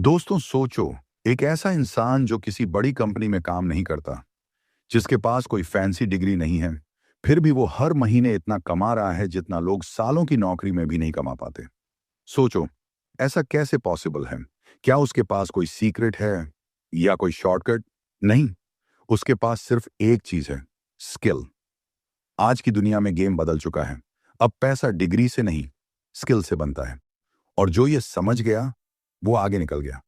दोस्तों सोचो, एक ऐसा इंसान जो किसी बड़ी कंपनी में काम नहीं करता, जिसके पास कोई फैंसी डिग्री नहीं है, फिर भी वो हर महीने इतना कमा रहा है जितना लोग सालों की नौकरी में भी नहीं कमा पाते। सोचो, ऐसा कैसे पॉसिबल है? क्या उसके पास कोई सीक्रेट है या कोई शॉर्टकट? नहीं, उसके पास सिर्फ एक चीज है, स्किल। आज की दुनिया में गेम बदल चुका है। अब पैसा डिग्री से नहीं, स्किल से बनता है। और जो ये समझ गया, वो आगे निकल गया।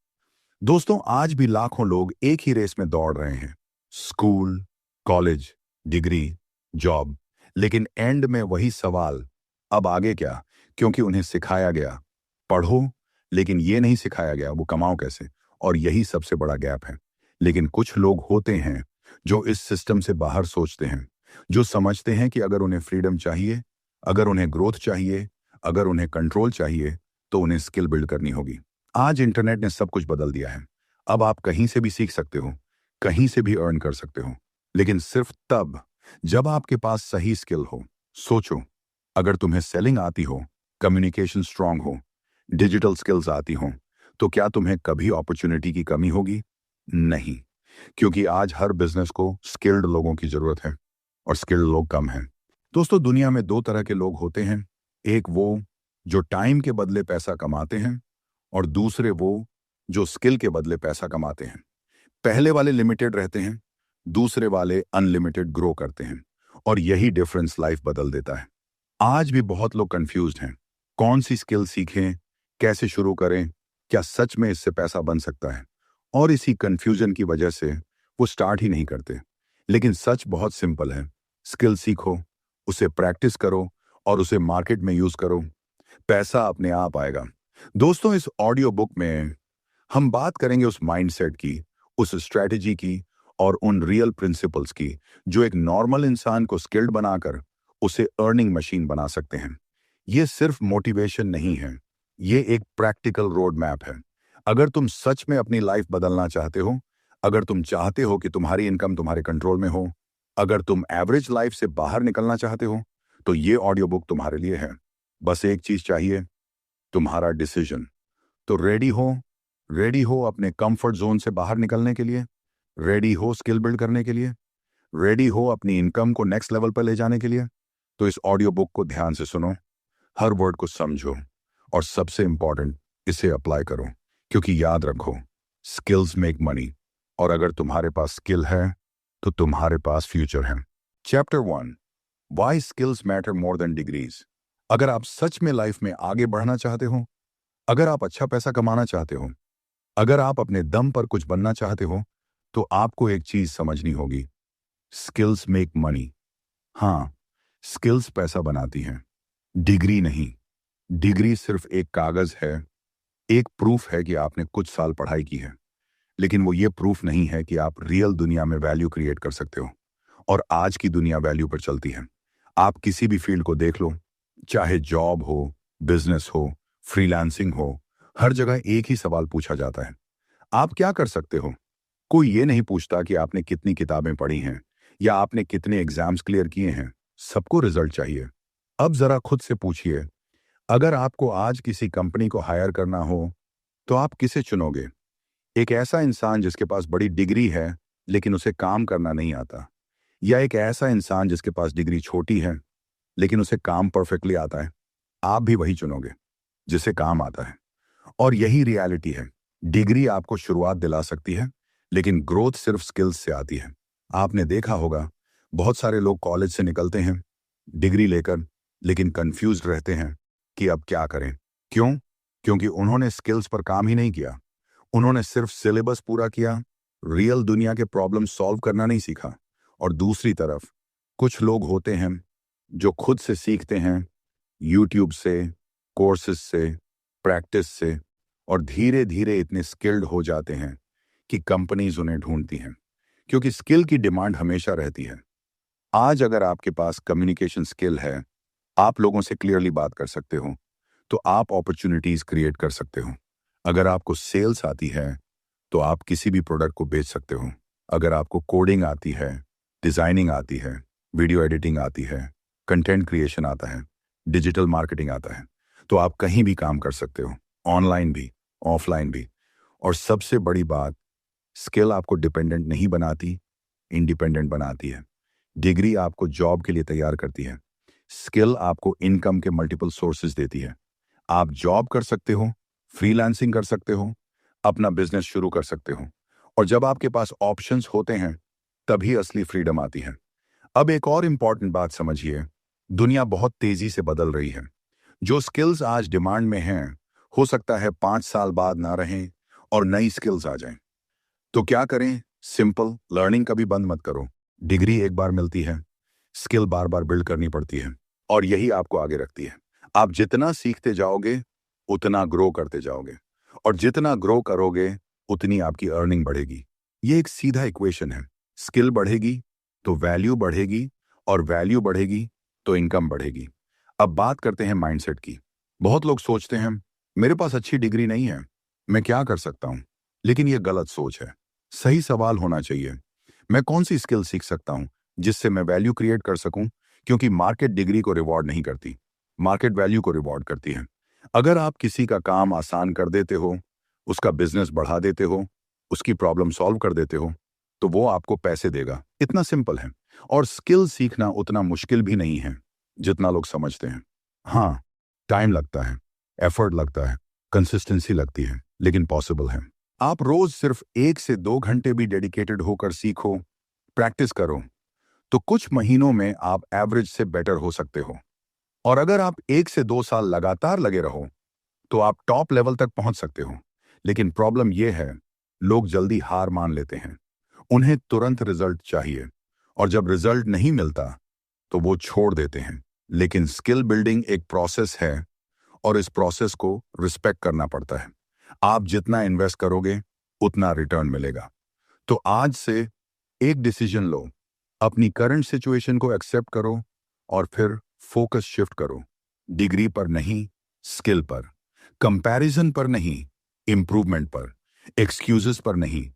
दोस्तों, आज भी लाखों लोग एक ही रेस में दौड़ रहे हैं। School, college, degree, job. लेकिन एंड में वही सवाल, अब आगे क्या? क्योंकि उन्हें सिखाया गया पढ़ो, लेकिन ये नहीं सिखाया गया वो कमाओ कैसे। और यही सबसे बड़ा गैप है। लेकिन कुछ लोग होते हैं जो इस सिस्टम से बाहर सोचते हैं, जो समझते हैं कि अगर उन्हें फ्रीडम चाहिए, अगर उन्हें ग्रोथ चाहिए, अगर उन्हें कंट्रोल चाहिए, तो उन्हें स्किल बिल्ड करनी होगी। आज इंटरनेट ने सब कुछ बदल दिया है। अब आप कहीं से भी सीख सकते हो, कहीं से भी अर्न कर सकते हो, लेकिन सिर्फ तब जब आपके पास सही स्किल हो। सोचो, अगर तुम्हें सेलिंग आती हो, कम्युनिकेशन स्ट्रांग हो, डिजिटल स्किल्स आती हो, तो क्या तुम्हें कभी अपॉर्चुनिटी की कमी होगी? नहीं, क्योंकि आज हर बिजनेस को स्किल्ड लोगों की जरूरत है और स्किल्ड लोग कम हैं। दोस्तों, दुनिया में दो तरह के लोग होते हैं। एक वो जो टाइम के बदले पैसा कमाते हैं, और दूसरे वो जो स्किल के बदले पैसा कमाते हैं। पहले वाले लिमिटेड रहते हैं, दूसरे वाले अनलिमिटेड ग्रो करते हैं। और यही डिफरेंस लाइफ बदल देता है। आज भी बहुत लोग कंफ्यूज्ड हैं, कौन सी स्किल सीखें, कैसे शुरू करें, क्या सच में इससे पैसा बन सकता है। और इसी कंफ्यूजन की वजह से वो स्टार्ट ही नहीं करते। लेकिन सच बहुत सिंपल है, स्किल सीखो, उसे प्रैक्टिस करो और उसे मार्केट में यूज करो, पैसा अपने आप आएगा। दोस्तों, इस ऑडियो बुक में हम बात करेंगे उस माइंडसेट की, उस स्ट्रेटजी की और उन रियल प्रिंसिपल्स की जो एक नॉर्मल इंसान को स्किल्ड बनाकर उसे अर्निंग मशीन बना सकते हैं। ये सिर्फ मोटिवेशन नहीं है, ये एक प्रैक्टिकल रोड मैप है। अगर तुम सच में अपनी लाइफ बदलना चाहते हो, अगर तुम चाहते हो कि तुम्हारी इनकम तुम्हारे कंट्रोल में हो, अगर तुम एवरेज लाइफ से बाहर निकलना चाहते हो, तो ये ऑडियो बुक तुम्हारे लिए है। बस एक चीज चाहिए, तुम्हारा डिसीजन। तो रेडी हो अपने कंफर्ट जोन से बाहर निकलने के लिए, रेडी हो स्किल बिल्ड करने के लिए, रेडी हो अपनी इनकम को नेक्स्ट लेवल पर ले जाने के लिए। तो इस ऑडियो बुक को ध्यान से सुनो, हर वर्ड को समझो और सबसे इंपॉर्टेंट, इसे अप्लाई करो। क्योंकि याद रखो, स्किल्स मेक मनी, और अगर तुम्हारे पास स्किल है तो तुम्हारे पास फ्यूचर है। Chapter 1, why skills matter more than degrees. अगर आप सच में लाइफ में आगे बढ़ना चाहते हो, अगर आप अच्छा पैसा कमाना चाहते हो, अगर आप अपने दम पर कुछ बनना चाहते हो, तो आपको एक चीज समझनी होगी, स्किल्स मेक मनी। हाँ, स्किल्स पैसा बनाती हैं, डिग्री नहीं। डिग्री सिर्फ एक कागज है, एक प्रूफ है कि आपने कुछ साल पढ़ाई की है, लेकिन वो ये प्रूफ नहीं है कि आप रियल दुनिया में वैल्यू क्रिएट कर सकते हो। और आज की दुनिया वैल्यू पर चलती है। आप किसी भी फील्ड को देख लो, चाहे जॉब हो, बिजनेस हो, फ्रीलांसिंग हो, हर जगह एक ही सवाल पूछा जाता है, आप क्या कर सकते हो? कोई ये नहीं पूछता कि आपने कितनी किताबें पढ़ी हैं या आपने कितने एग्जाम्स क्लियर किए हैं। सबको रिजल्ट चाहिए। अब जरा खुद से पूछिए, अगर आपको आज किसी कंपनी को हायर करना हो, तो आप किसे चुनोगे? एक ऐसा इंसान जिसके पास बड़ी डिग्री है लेकिन उसे काम करना नहीं आता, या एक ऐसा इंसान जिसके पास डिग्री छोटी है लेकिन उसे काम परफेक्टली आता है? आप भी वही चुनोगे जिसे काम आता है। और यही रियलिटी है, डिग्री आपको शुरुआत दिला सकती है, लेकिन ग्रोथ सिर्फ स्किल्स से आती है। आपने देखा होगा, बहुत सारे लोग कॉलेज से निकलते हैं डिग्री लेकर, लेकिन कंफ्यूज्ड रहते हैं कि अब क्या करें। क्यों? क्योंकि उन्होंने स्किल्स पर काम ही नहीं किया। उन्होंने सिर्फ सिलेबस पूरा किया, रियल दुनिया के प्रॉब्लम सॉल्व करना नहीं सीखा। और दूसरी तरफ कुछ लोग होते हैं जो खुद से सीखते हैं, यूट्यूब से, कोर्सेज से, प्रैक्टिस से, और धीरे धीरे इतने स्किल्ड हो जाते हैं कि कंपनीज उन्हें ढूंढती हैं, क्योंकि स्किल की डिमांड हमेशा रहती है। आज अगर आपके पास कम्युनिकेशन स्किल है, आप लोगों से क्लियरली बात कर सकते हो, तो आप अपॉर्चुनिटीज क्रिएट कर सकते हो। अगर आपको सेल्स आती है, तो आप किसी भी प्रोडक्ट को बेच सकते हो। अगर आपको कोडिंग आती है, डिजाइनिंग आती है, वीडियो एडिटिंग आती है, कंटेंट क्रिएशन आता है, डिजिटल मार्केटिंग आता है, तो आप कहीं भी काम कर सकते हो, ऑनलाइन भी, ऑफलाइन भी। और सबसे बड़ी बात, स्किल आपको डिपेंडेंट नहीं बनाती, इंडिपेंडेंट बनाती है। डिग्री आपको जॉब के लिए तैयार करती है। स्किल आपको इनकम के मल्टीपल सोर्सेज देती है। आप जॉब कर सकते हो, फ्रीलांसिंग कर सकते हो, अपना बिजनेस शुरू कर सकते हो। और जब आपके पास ऑप्शंस होते हैं, तभी असली फ्रीडम आती है। अब एक और इंपॉर्टेंट बात समझिए, दुनिया बहुत तेजी से बदल रही है। जो स्किल्स आज डिमांड में हैं, हो सकता है 5 साल बाद ना रहें और नई स्किल्स आ जाएं। तो क्या करें? सिंपल, लर्निंग कभी बंद मत करो। डिग्री एक बार मिलती है, स्किल बार बार बिल्ड करनी पड़ती है, और यही आपको आगे रखती है। आप जितना सीखते जाओगे, उतना ग्रो करते जाओगे, और जितना ग्रो करोगे, उतनी आपकी अर्निंग बढ़ेगी। ये एक सीधा इक्वेशन है। स्किल बढ़ेगी तो वैल्यू बढ़ेगी, और वैल्यू बढ़ेगी तो इनकम बढ़ेगी। अब बात करते हैं माइंडसेट की। बहुत लोग सोचते हैं, मेरे पास अच्छी डिग्री नहीं है, मैं क्या कर सकता हूं? लेकिन यह गलत सोच है। सही सवाल होना चाहिए, मैं कौन सी स्किल सीख सकता हूं जिससे मैं वैल्यू क्रिएट कर सकूं? क्योंकि मार्केट डिग्री को रिवॉर्ड नहीं करती, मार्केट वैल्यू को रिवॉर्ड करती है। अगर आप किसी का काम आसान कर देते हो, उसका बिजनेस बढ़ा देते हो, उसकी प्रॉब्लम सॉल्व कर देते हो, तो वो आपको पैसे देगा। इतना सिंपल है। और स्किल सीखना उतना मुश्किल भी नहीं है जितना लोग समझते हैं। हाँ, टाइम लगता है, एफर्ट लगता है, कंसिस्टेंसी लगती है, लेकिन पॉसिबल है। आप रोज सिर्फ 1 से 2 घंटे भी डेडिकेटेड होकर सीखो, प्रैक्टिस करो, तो कुछ महीनों में आप एवरेज से बेटर हो सकते हो। और अगर आप 1 से 2 साल लगातार लगे रहो, तो आप टॉप लेवल तक पहुंच सकते हो। लेकिन प्रॉब्लम यह है, लोग जल्दी हार मान लेते हैं। उन्हें तुरंत रिजल्ट चाहिए, और जब रिजल्ट नहीं मिलता, तो वो छोड़ देते हैं। लेकिन स्किल बिल्डिंग एक प्रोसेस है, और इस प्रोसेस को रिस्पेक्ट करना पड़ता है। आप जितना इन्वेस्ट करोगे, उतना रिटर्न मिलेगा। तो आज से एक डिसीजन लो, अपनी करंट सिचुएशन को एक्सेप्ट करो, और फिर फोकस शिफ्ट करो। डिग्री पर नहीं, स्किल पर। कंपैरिजन पर नहीं, इंप्रूवमेंट पर। एक्सक्यूजेस पर नहीं,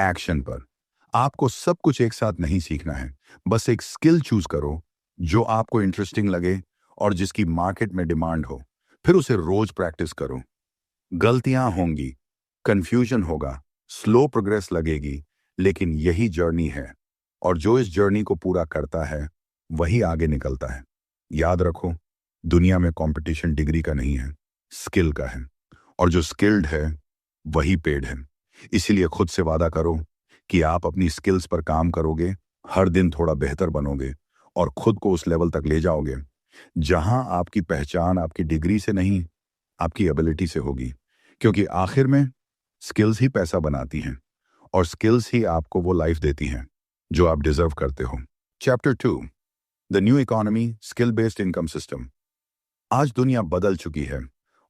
एक्शन पर। आपको सब कुछ एक साथ नहीं सीखना है। बस एक स्किल चूज करो जो आपको इंटरेस्टिंग लगे और जिसकी मार्केट में डिमांड हो। फिर उसे रोज प्रैक्टिस करो। गलतियां होंगी, कंफ्यूजन होगा, स्लो प्रोग्रेस लगेगी, लेकिन यही जर्नी है। और जो इस जर्नी को पूरा करता है, वही आगे निकलता है। याद रखो, दुनिया में कंपटीशन डिग्री का नहीं है, स्किल का है। और जो स्किल्ड है, वही पेड है। इसीलिए खुद से वादा करो कि आप अपनी स्किल्स पर काम करोगे, हर दिन थोड़ा बेहतर बनोगे, और खुद को उस लेवल तक ले जाओगे जहां आपकी पहचान आपकी डिग्री से नहीं, आपकी एबिलिटी से होगी। क्योंकि आखिर में स्किल्स ही पैसा बनाती हैं, और स्किल्स ही आपको वो लाइफ देती हैं जो आप डिजर्व करते हो। Chapter 2, the new economy, skill based income system. आज दुनिया बदल चुकी है,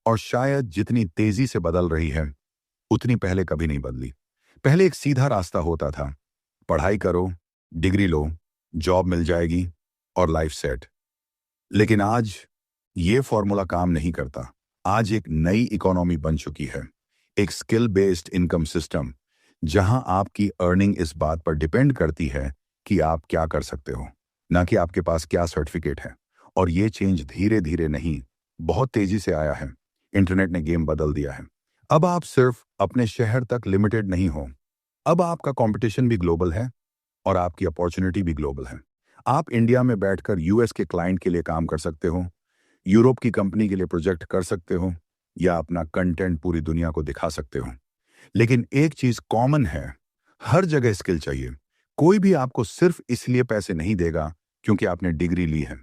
और शायद जितनी तेजी से बदल रही है, उतनी पहले कभी नहीं बदली। पहले एक सीधा रास्ता होता था, पढ़ाई करो, डिग्री लो, जॉब मिल जाएगी, और लाइफ सेट। लेकिन आज ये फॉर्मूला काम नहीं करता। आज एक नई इकोनॉमी बन चुकी है, एक स्किल बेस्ड इनकम सिस्टम, जहां आपकी अर्निंग इस बात पर डिपेंड करती है कि आप क्या कर सकते हो, ना कि आपके पास क्या सर्टिफिकेट है। और ये चेंज धीरे धीरे नहीं, बहुत तेजी से आया है। इंटरनेट ने गेम बदल दिया है। अब आप सिर्फ अपने शहर तक लिमिटेड नहीं हो। अब आपका कंपटीशन भी ग्लोबल है, और आपकी अपॉर्चुनिटी भी ग्लोबल है। आप इंडिया में बैठकर यूएस के क्लाइंट के लिए काम कर सकते हो, यूरोप की कंपनी के लिए प्रोजेक्ट कर सकते हो, या अपना कंटेंट पूरी दुनिया को दिखा सकते हो। लेकिन एक चीज कॉमन है, हर जगह स्किल चाहिए। कोई भी आपको सिर्फ इसलिए पैसे नहीं देगा क्योंकि आपने डिग्री ली है।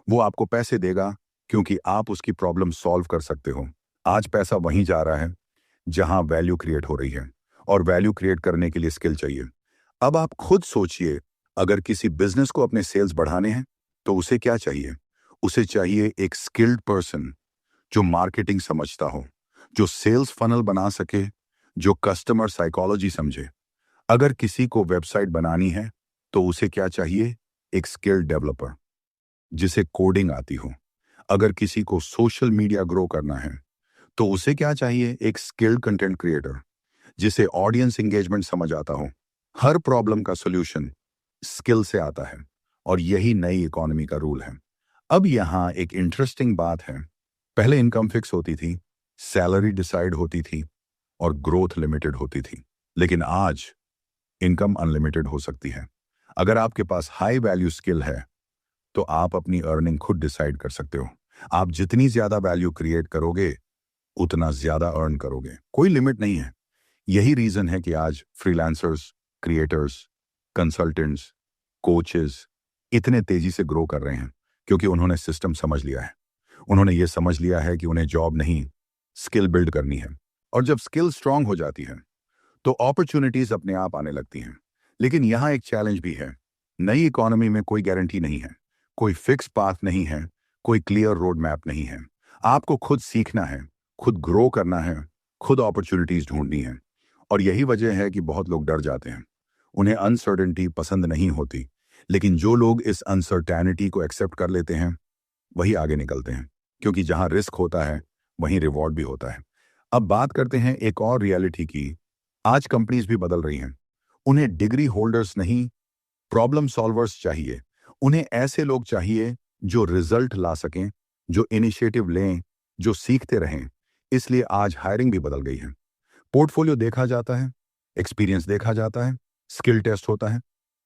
वो आपको पैसे देगा क्योंकि आप उसकी प्रॉब्लम सॉल्व कर सकते हो। आज पैसा वहीं जा रहा है जहां वैल्यू क्रिएट हो रही है, और वैल्यू क्रिएट करने के लिए स्किल चाहिए। अब आप खुद सोचिए, अगर किसी बिजनेस को अपने सेल्स बढ़ाने हैं, तो उसे क्या चाहिए? उसे चाहिए एक स्किल्ड पर्सन जो मार्केटिंग समझता हो, जो सेल्स फनल बना सके, जो कस्टमर साइकोलॉजी समझे। अगर किसी को वेबसाइट बनानी है, तो उसे क्या चाहिए? एक स्किल्ड डेवलपर जिसे कोडिंग आती हो। अगर किसी को सोशल मीडिया ग्रो करना है, तो उसे क्या चाहिए? एक स्किल्ड कंटेंट क्रिएटर जिसे ऑडियंस एंगेजमेंट समझ आता हो। हर प्रॉब्लम का सॉल्यूशन स्किल से आता है, और यही नई इकोनॉमी का रूल है। अब यहां एक इंटरेस्टिंग बात है। पहले इनकम फिक्स होती थी, सैलरी डिसाइड होती थी, और ग्रोथ लिमिटेड होती थी। लेकिन आज इनकम अनलिमिटेड हो सकती है। अगर आपके पास हाई वैल्यू स्किल है तो आप अपनी अर्निंग खुद डिसाइड कर सकते हो। आप जितनी ज्यादा वैल्यू क्रिएट करोगे उतना ज्यादा अर्न करोगे, कोई लिमिट नहीं है। यही रीजन है कि आज फ्रीलांसर्स, क्रिएटर्स, कंसल्टेंट्स, कोचेस इतने तेजी से ग्रो कर रहे हैं, क्योंकि उन्होंने सिस्टम समझ लिया है। उन्होंने ये समझ लिया है कि उन्हें जॉब नहीं, स्किल बिल्ड करनी है। और जब स्किल स्ट्रांग हो जाती है तो अपॉर्चुनिटीज अपने आप आने लगती हैं। लेकिन यहाँ एक चैलेंज भी है। नई इकोनॉमी में कोई गारंटी नहीं है, कोई फिक्स पाथ नहीं है, कोई क्लियर रोड मैप नहीं है। आपको खुद सीखना है, खुद ग्रो करना है, खुद अपॉर्चुनिटीज ढूंढनी है। और यही वजह है कि बहुत लोग डर जाते हैं। उन्हें अनसर्टेनिटी पसंद नहीं होती। लेकिन जो लोग इस अनसर्टेनिटी को एक्सेप्ट कर लेते हैं वही आगे निकलते हैं, क्योंकि जहां रिस्क होता है वहीं रिवॉर्ड भी होता है। अब बात करते हैं एक और रियलिटी की। आज कंपनीज भी बदल रही हैं। उन्हें डिग्री होल्डर्स नहीं, प्रॉब्लम सॉल्वर्स चाहिए। उन्हें ऐसे लोग चाहिए जो रिजल्ट ला सकें, जो इनिशिएटिव लें, जो सीखते रहें। इसलिए आज हायरिंग भी बदल गई है। पोर्टफोलियो देखा जाता है, एक्सपीरियंस देखा जाता है, स्किल टेस्ट होता है।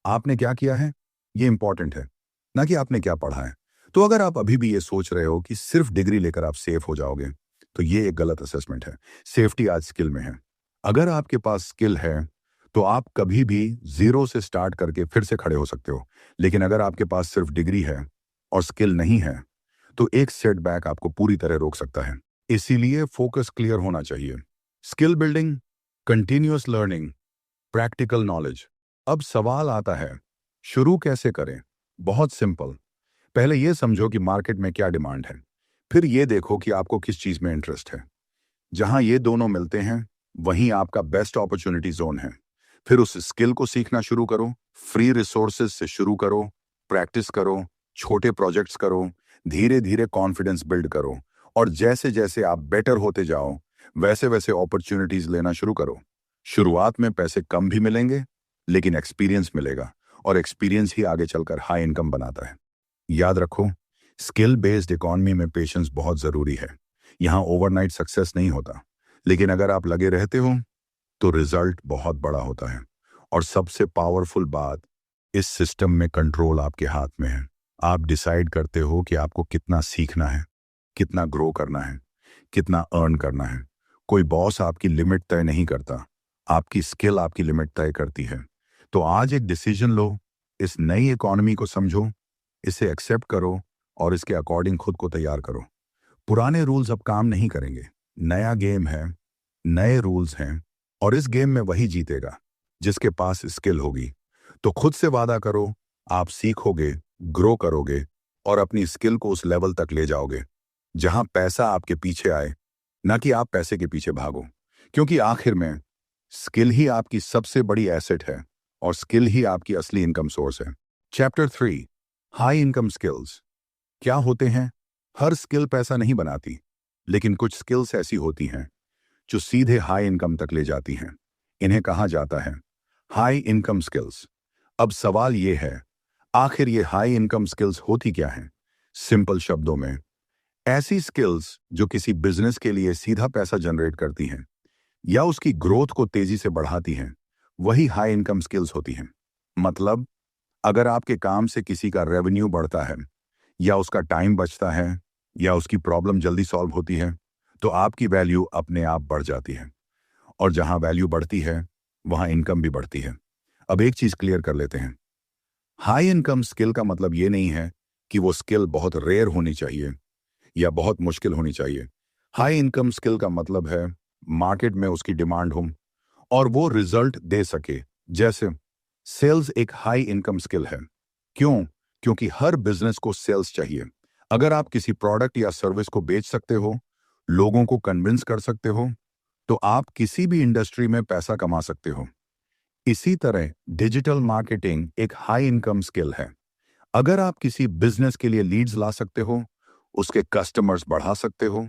आपने क्या किया है ये इंपॉर्टेंट है, ना कि आपने क्या पढ़ा है। तो अगर आप अभी भी ये सोच रहे हो कि सिर्फ डिग्री लेकर आप सेफ हो जाओगे तो ये एक गलत असेसमेंट है। सेफ्टी आज स्किल में है। अगर आपके पास स्किल है तो आप कभी भी जीरो से स्टार्ट करके फिर से खड़े हो सकते हो। लेकिन अगर आपके पास सिर्फ डिग्री है और स्किल नहीं है तो एक सेटबैक आपको पूरी तरह रोक सकता है। इसीलिए फोकस क्लियर होना चाहिए। Skill building, continuous learning, practical knowledge. अब सवाल आता है, शुरू कैसे करें? बहुत सिंपल। पहले यह समझो कि मार्केट में क्या डिमांड है। फिर यह देखो कि आपको किस चीज में इंटरेस्ट है। जहां ये दोनों मिलते हैं वहीं आपका बेस्ट अपॉर्चुनिटी जोन है। फिर उस स्किल को सीखना शुरू करो। फ्री रिसोर्सेज से शुरू करो, प्रैक्टिस करो, छोटे प्रोजेक्ट्स करो, धीरे धीरे कॉन्फिडेंस बिल्ड करो। और जैसे जैसे आप बेटर होते जाओ वैसे वैसे अपॉर्चुनिटीज लेना शुरू करो। शुरुआत में पैसे कम भी मिलेंगे लेकिन एक्सपीरियंस मिलेगा, और एक्सपीरियंस ही आगे चलकर हाई इनकम बनाता है। याद रखो, स्किल बेस्ड इकोनॉमी में पेशेंस बहुत जरूरी है। यहां ओवरनाइट सक्सेस नहीं होता, लेकिन अगर आप लगे रहते हो तो रिजल्ट बहुत बड़ा होता है। और सबसे पावरफुल बात, इस सिस्टम में कंट्रोल आपके हाथ में है। आप डिसाइड करते हो कि आपको कितना सीखना है, कितना ग्रो करना है, कितना अर्न करना है। कोई बॉस आपकी लिमिट तय नहीं करता, आपकी स्किल आपकी लिमिट तय करती है। तो आज एक डिसीजन लो, इस नई इकोनॉमी को समझो, इसे एक्सेप्ट करो और इसके अकॉर्डिंग खुद को तैयार करो। पुराने रूल्स अब काम नहीं करेंगे। नया गेम है, नए रूल्स हैं, और इस गेम में वही जीतेगा जिसके पास स्किल होगी। तो खुद से वादा करो, आप सीखोगे, ग्रो करोगे और अपनी स्किल को उस लेवल तक ले जाओगे जहां पैसा आपके पीछे आए, ना कि आप पैसे के पीछे भागो। क्योंकि आखिर में स्किल ही आपकी सबसे बड़ी एसेट है और स्किल ही आपकी असली इनकम सोर्स है। Chapter 3, high income skills. क्या होते हैं? हर स्किल पैसा नहीं बनाती, लेकिन कुछ स्किल्स ऐसी होती हैं जो सीधे हाई इनकम तक ले जाती हैं। इन्हें कहा जाता है हाई इनकम स्किल्स। अब सवाल यह है, आखिर ये हाई इनकम स्किल्स होती क्या हैं? सिंपल शब्दों में, ऐसी स्किल्स जो किसी बिजनेस के लिए सीधा पैसा जनरेट करती हैं या उसकी ग्रोथ को तेजी से बढ़ाती हैं, वही हाई इनकम स्किल्स होती हैं। मतलब, अगर आपके काम से किसी का रेवेन्यू बढ़ता है या उसका टाइम बचता है या उसकी प्रॉब्लम जल्दी सॉल्व होती है तो आपकी वैल्यू अपने आप बढ़ जाती है। और जहां वैल्यू बढ़ती है वहां इनकम भी बढ़ती है। अब एक चीज क्लियर कर लेते हैं, हाई इनकम स्किल का मतलब ये नहीं है कि वो स्किल बहुत रेयर होनी चाहिए या बहुत मुश्किल होनी चाहिए। हाई इनकम स्किल का मतलब है मार्केट में उसकी डिमांड हो और वो रिजल्ट दे सके। जैसे सेल्स एक हाई इनकम स्किल है। क्यों? क्योंकि हर बिजनेस को सेल्स चाहिए। अगर आप किसी प्रोडक्ट या सर्विस को बेच सकते हो, लोगों को कन्विंस कर सकते हो, तो आप किसी भी इंडस्ट्री में पैसा कमा सकते हो। इसी तरह डिजिटल मार्केटिंग एक हाई इनकम स्किल है। अगर आप किसी बिजनेस के लिए लीड्स ला सकते हो, उसके कस्टमर्स बढ़ा सकते हो,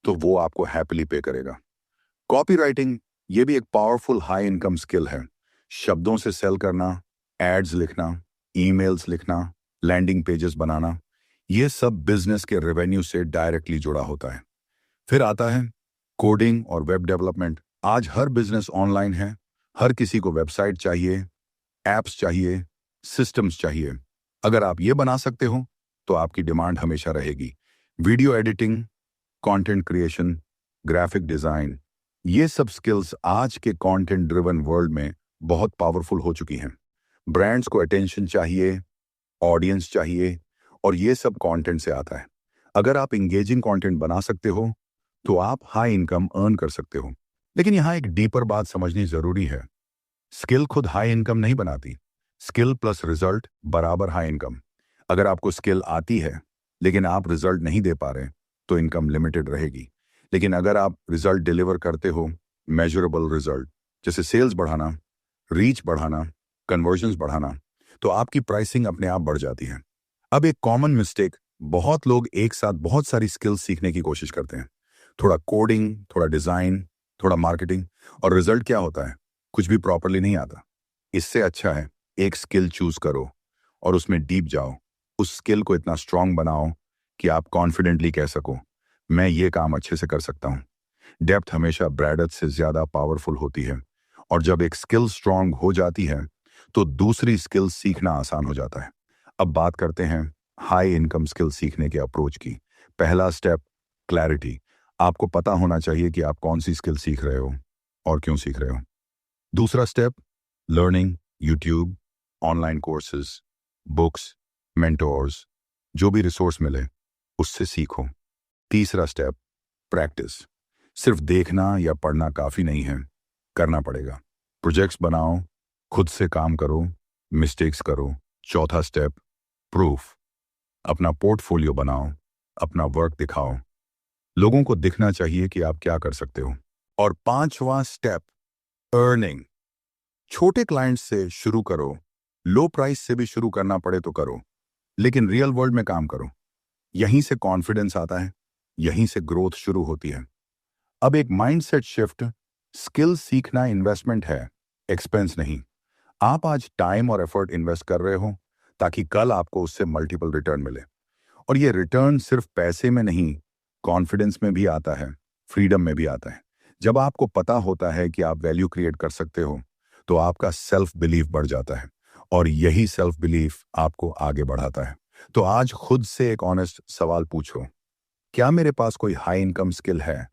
तो वो आपको हैप्पीली पे करेगा। कॉपीराइटिंग, ये भी एक पावरफुल हाई इनकम स्किल है। शब्दों से सेल करना, एड्स लिखना, ईमेल्स लिखना, लैंडिंग पेजेस बनाना, ये सब बिजनेस के रेवेन्यू से डायरेक्टली जुड़ा होता है। फिर आता है कोडिंग और वेब डेवलपमेंट। आज हर बिजनेस ऑनलाइन है, हर किसी को वेबसाइट चाहिए, एप्स चाहिए, सिस्टम्स चाहिए। अगर आप ये बना सकते हो तो आपकी डिमांड हमेशा रहेगी। Video editing, content creation, graphic design, ये सब स्किल्स आज के कंटेंट ड्रिवन वर्ल्ड में बहुत पावरफुल हो चुकी हैं। ब्रांड्स को अटेंशन चाहिए, ऑडियंस चाहिए, और ये सब कंटेंट से आता है। अगर आप इंगेजिंग कंटेंट बना सकते हो तो आप हाई इनकम अर्न कर सकते हो। लेकिन यहाँ एक डीपर बात समझनी जरूरी है। स्किल खुद हाई इनकम नहीं बनाती। स्किल प्लस रिजल्ट बराबर हाई इनकम। अगर आपको स्किल आती है लेकिन आप रिजल्ट नहीं दे पा रहे तो इनकम लिमिटेड रहेगी। लेकिन अगर आप रिजल्ट डिलीवर करते हो, मेजरेबल रिजल्ट, जैसे सेल्स बढ़ाना, रीच बढ़ाना, कन्वर्जन्स बढ़ाना, तो आपकी प्राइसिंग अपने आप बढ़ जाती है। अब एक कॉमन मिस्टेक, बहुत लोग एक साथ बहुत सारी स्किल्स सीखने की कोशिश करते हैं। थोड़ा कोडिंग, थोड़ा डिजाइन, थोड़ा मार्केटिंग, और रिजल्ट क्या होता है? कुछ भी प्रॉपरली नहीं आता। इससे अच्छा है एक स्किल चूज करो और उसमें डीप जाओ। उस स्किल को इतना स्ट्रांग बनाओ कि आप कॉन्फिडेंटली कह सको, मैं ये काम अच्छे से कर सकता हूँ। डेप्थ हमेशा ब्रेडथ से ज्यादा पावरफुल होती है, और जब एक स्किल स्ट्रांग हो जाती है तो दूसरी स्किल सीखना आसान हो जाता है। अब बात करते हैं हाई इनकम स्किल सीखने के अप्रोच की। पहला स्टेप, क्लैरिटी। आपको पता होना चाहिए कि आप कौन सी स्किल सीख रहे हो और क्यों सीख रहे हो। दूसरा step, learning, YouTube, online courses, books, mentors, जो भी रिसोर्स मिले उससे सीखो। तीसरा स्टेप, प्रैक्टिस। सिर्फ देखना या पढ़ना काफी नहीं है, करना पड़ेगा। प्रोजेक्ट्स बनाओ, खुद से काम करो, मिस्टेक्स करो। चौथा स्टेप, प्रूफ। अपना पोर्टफोलियो बनाओ, अपना वर्क दिखाओ। लोगों को दिखना चाहिए कि आप क्या कर सकते हो। और पांचवा स्टेप, अर्निंग। छोटे क्लाइंट्स से शुरू करो, लो प्राइस से भी शुरू करना पड़े तो करो, लेकिन रियल वर्ल्ड में काम करो। यहीं से कॉन्फिडेंस आता है, यहीं से ग्रोथ शुरू होती है। अब एक माइंडसेट शिफ्ट, स्किल सीखना इन्वेस्टमेंट है, एक्सपेंस नहीं। आप आज टाइम और एफर्ट इन्वेस्ट कर रहे हो ताकि कल आपको उससे मल्टीपल रिटर्न मिले। और ये रिटर्न सिर्फ पैसे में नहीं, कॉन्फिडेंस में भी आता है, फ्रीडम में भी आता है। जब आपको पता होता है कि आप वैल्यू क्रिएट कर सकते हो तो आपका सेल्फ बिलीफ बढ़ जाता है, और यही सेल्फ बिलीफ आपको आगे बढ़ाता है। तो आज खुद से एक ऑनेस्ट सवाल पूछो, क्या मेरे पास कोई हाई इनकम स्किल है?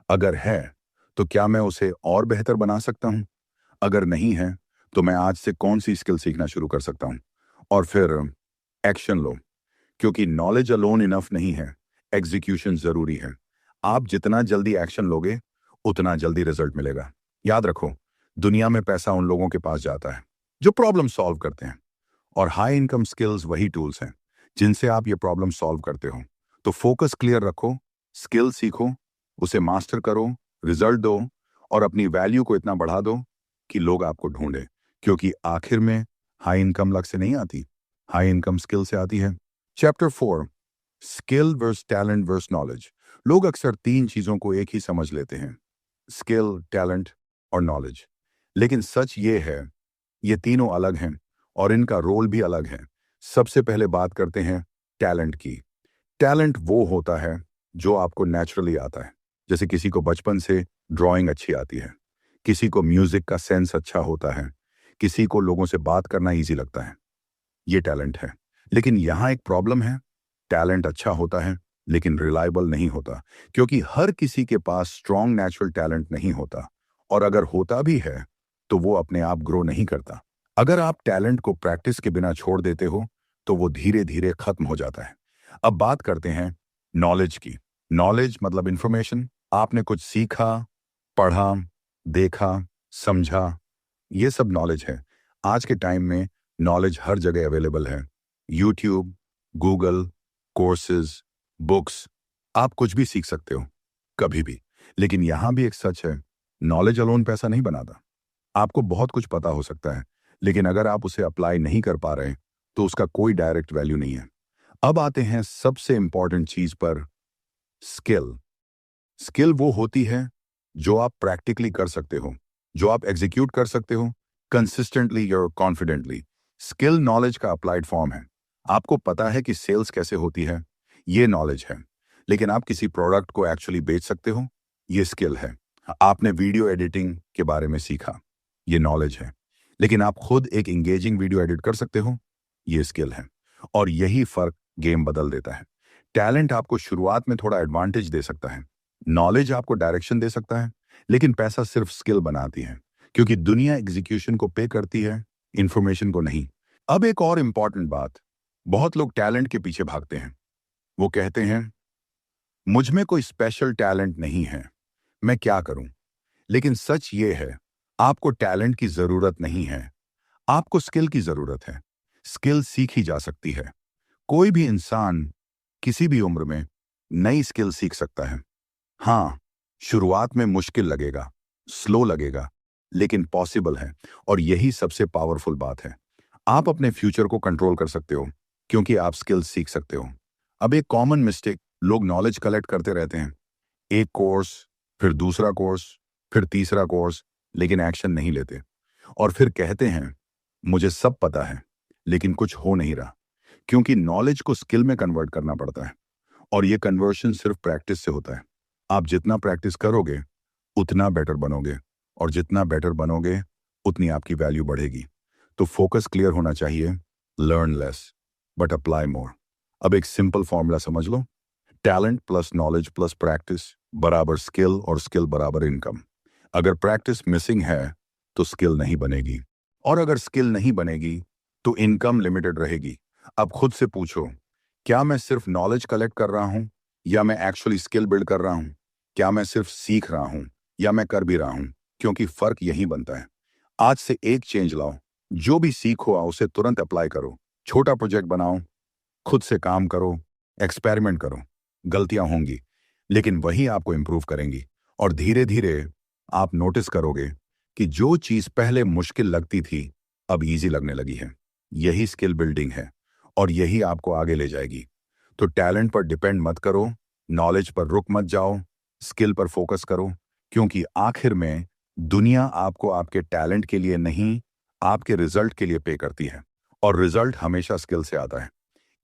अगर है तो क्या मैं उसे और बेहतर बना सकता हूं? अगर नहीं है तो मैं आज से कौन सी स्किल सीखना शुरू कर सकता हूं? और फिर एक्शन लो, क्योंकि नॉलेज अलोन इनफ नहीं है, एग्जीक्यूशन जरूरी है। आप जितना जल्दी एक्शन लोगे उतना जल्दी रिजल्ट मिलेगा। याद रखो, दुनिया में पैसा उन लोगों के पास जाता है जो प्रॉब्लम सॉल्व करते हैं, और हाई इनकम स्किल्स वही टूल्स हैं जिनसे आप ये प्रॉब्लम सॉल्व करते हो। तो फोकस क्लियर रखो, स्किल सीखो, उसे मास्टर करो, रिजल्ट दो, और अपनी वैल्यू को इतना बढ़ा दो कि लोग आपको ढूंढे। क्योंकि आखिर में हाई इनकम लक से नहीं आती, हाई इनकम स्किल से आती है। Chapter 4, skill versus talent versus knowledge. लोग अक्सर तीन चीजों को एक ही समझ लेते हैं, स्किल, टैलेंट और नॉलेज। लेकिन सच ये है, ये तीनों अलग हैं और इनका रोल भी अलग है। सबसे पहले बात करते हैं टैलेंट की। टैलेंट वो होता है जो आपको नेचुरली आता है। जैसे किसी को बचपन से ड्राइंग अच्छी आती है, किसी को म्यूजिक का सेंस अच्छा होता है, किसी को लोगों से बात करना इजी लगता है। ये टैलेंट है। लेकिन यहाँ एक प्रॉब्लम है, टैलेंट अच्छा होता है लेकिन रिलायबल नहीं होता, क्योंकि हर किसी के पास स्ट्रॉन्ग नेचुरल टैलेंट नहीं होता, और अगर होता भी है तो वो अपने आप ग्रो नहीं करता। अगर आप टैलेंट को प्रैक्टिस के बिना छोड़ देते हो तो वो धीरे धीरे खत्म हो जाता है। अब बात करते हैं नॉलेज की। नॉलेज मतलब इंफॉर्मेशन। आपने कुछ सीखा, पढ़ा, देखा, समझा, ये सब नॉलेज है। आज के टाइम में नॉलेज हर जगह अवेलेबल है। यूट्यूब, गूगल, कोर्सेज, बुक्स, आप कुछ भी सीख सकते हो, कभी भी। लेकिन यहां भी एक सच है, नॉलेज अलोन पैसा नहीं बनाता। आपको बहुत कुछ पता हो सकता है, लेकिन अगर आप उसे अप्लाई नहीं कर पा रहे तो उसका कोई डायरेक्ट वैल्यू नहीं है। अब आते हैं सबसे इंपॉर्टेंट चीज पर, स्किल। स्किल वो होती है जो आप प्रैक्टिकली कर सकते हो, जो आप एग्जीक्यूट कर सकते हो कंसिस्टेंटली और कॉन्फिडेंटली। स्किल नॉलेज का अप्लाइड फॉर्म है। आपको पता है कि सेल्स कैसे होती है, ये नॉलेज है। लेकिन आप किसी प्रोडक्ट को एक्चुअली बेच सकते हो, ये स्किल है। आपने वीडियो एडिटिंग के बारे में सीखा, ये नॉलेज है। लेकिन आप खुद एक एंगेजिंग वीडियो एडिट कर सकते हो, ये स्किल है। और यही फर्क गेम बदल देता है। टैलेंट आपको शुरुआत में थोड़ा एडवांटेज दे सकता है, नॉलेज आपको डायरेक्शन दे सकता है, लेकिन पैसा सिर्फ स्किल बनाती है, क्योंकि दुनिया एग्जीक्यूशन को पे करती है, इंफॉर्मेशन को नहीं। अब एक और इंपॉर्टेंट बात, बहुत लोग टैलेंट के पीछे भागते हैं। वो कहते हैं मुझ में कोई स्पेशल टैलेंट नहीं है, मैं क्या करूं। लेकिन सच ये है, आपको टैलेंट की जरूरत नहीं है, आपको स्किल की जरूरत है। स्किल सीखी जा सकती है। कोई भी इंसान किसी भी उम्र में नई स्किल सीख सकता है। हाँ, शुरुआत में मुश्किल लगेगा, स्लो लगेगा, लेकिन पॉसिबल है। और यही सबसे पावरफुल बात है। आप अपने फ्यूचर को कंट्रोल कर सकते हो, क्योंकि आप स्किल सीख सकते हो। अब एक कॉमन मिस्टेक, लोग नॉलेज कलेक्ट करते रहते हैं, एक कोर्स, फिर दूसरा कोर्स, फिर तीसरा कोर्स, लेकिन एक्शन नहीं लेते। और फिर कहते हैं मुझे सब पता है, लेकिन कुछ हो नहीं रहा। क्योंकि नॉलेज को स्किल में कन्वर्ट करना पड़ता है, और ये कन्वर्शन सिर्फ प्रैक्टिस से होता है। आप जितना प्रैक्टिस करोगे उतना बेटर बनोगे, और जितना बेटर बनोगे उतनी आपकी वैल्यू बढ़ेगी। तो फोकस क्लियर होना चाहिए, learn less but apply more. अब एक सिंपल फॉर्मूला समझ लो, talent plus knowledge plus practice बराबर स्किल, और स्किल बराबर इनकम। अगर प्रैक्टिस मिसिंग है तो स्किल नहीं बनेगी, और अगर स्किल नहीं बनेगी तो इनकम लिमिटेड रहेगी। अब खुद से पूछो, क्या मैं सिर्फ नॉलेज कलेक्ट कर रहा हूं, या मैं एक्चुअली स्किल बिल्ड कर रहा हूं? क्या मैं सिर्फ सीख रहा हूं, या मैं कर भी रहा हूं? क्योंकि फर्क यही बनता है। आज से एक चेंज लाओ, जो भी सीखो उसे तुरंत अप्लाई करो। छोटा प्रोजेक्ट बनाओ, खुद से काम करो, एक्सपेरिमेंट करो। गलतियां होंगी, लेकिन वही आपको इंप्रूव करेंगी। और धीरे धीरे आप नोटिस करोगे कि जो चीज पहले मुश्किल लगती थी अब इजी लगने लगी है। यही स्किल बिल्डिंग है, और यही आपको आगे ले जाएगी। तो टैलेंट पर डिपेंड मत करो, नॉलेज पर रुक मत जाओ, स्किल पर फोकस करो। क्योंकि आखिर में दुनिया आपको आपके टैलेंट के लिए नहीं, आपके रिजल्ट के लिए पे करती है, और रिजल्ट हमेशा स्किल से आता है।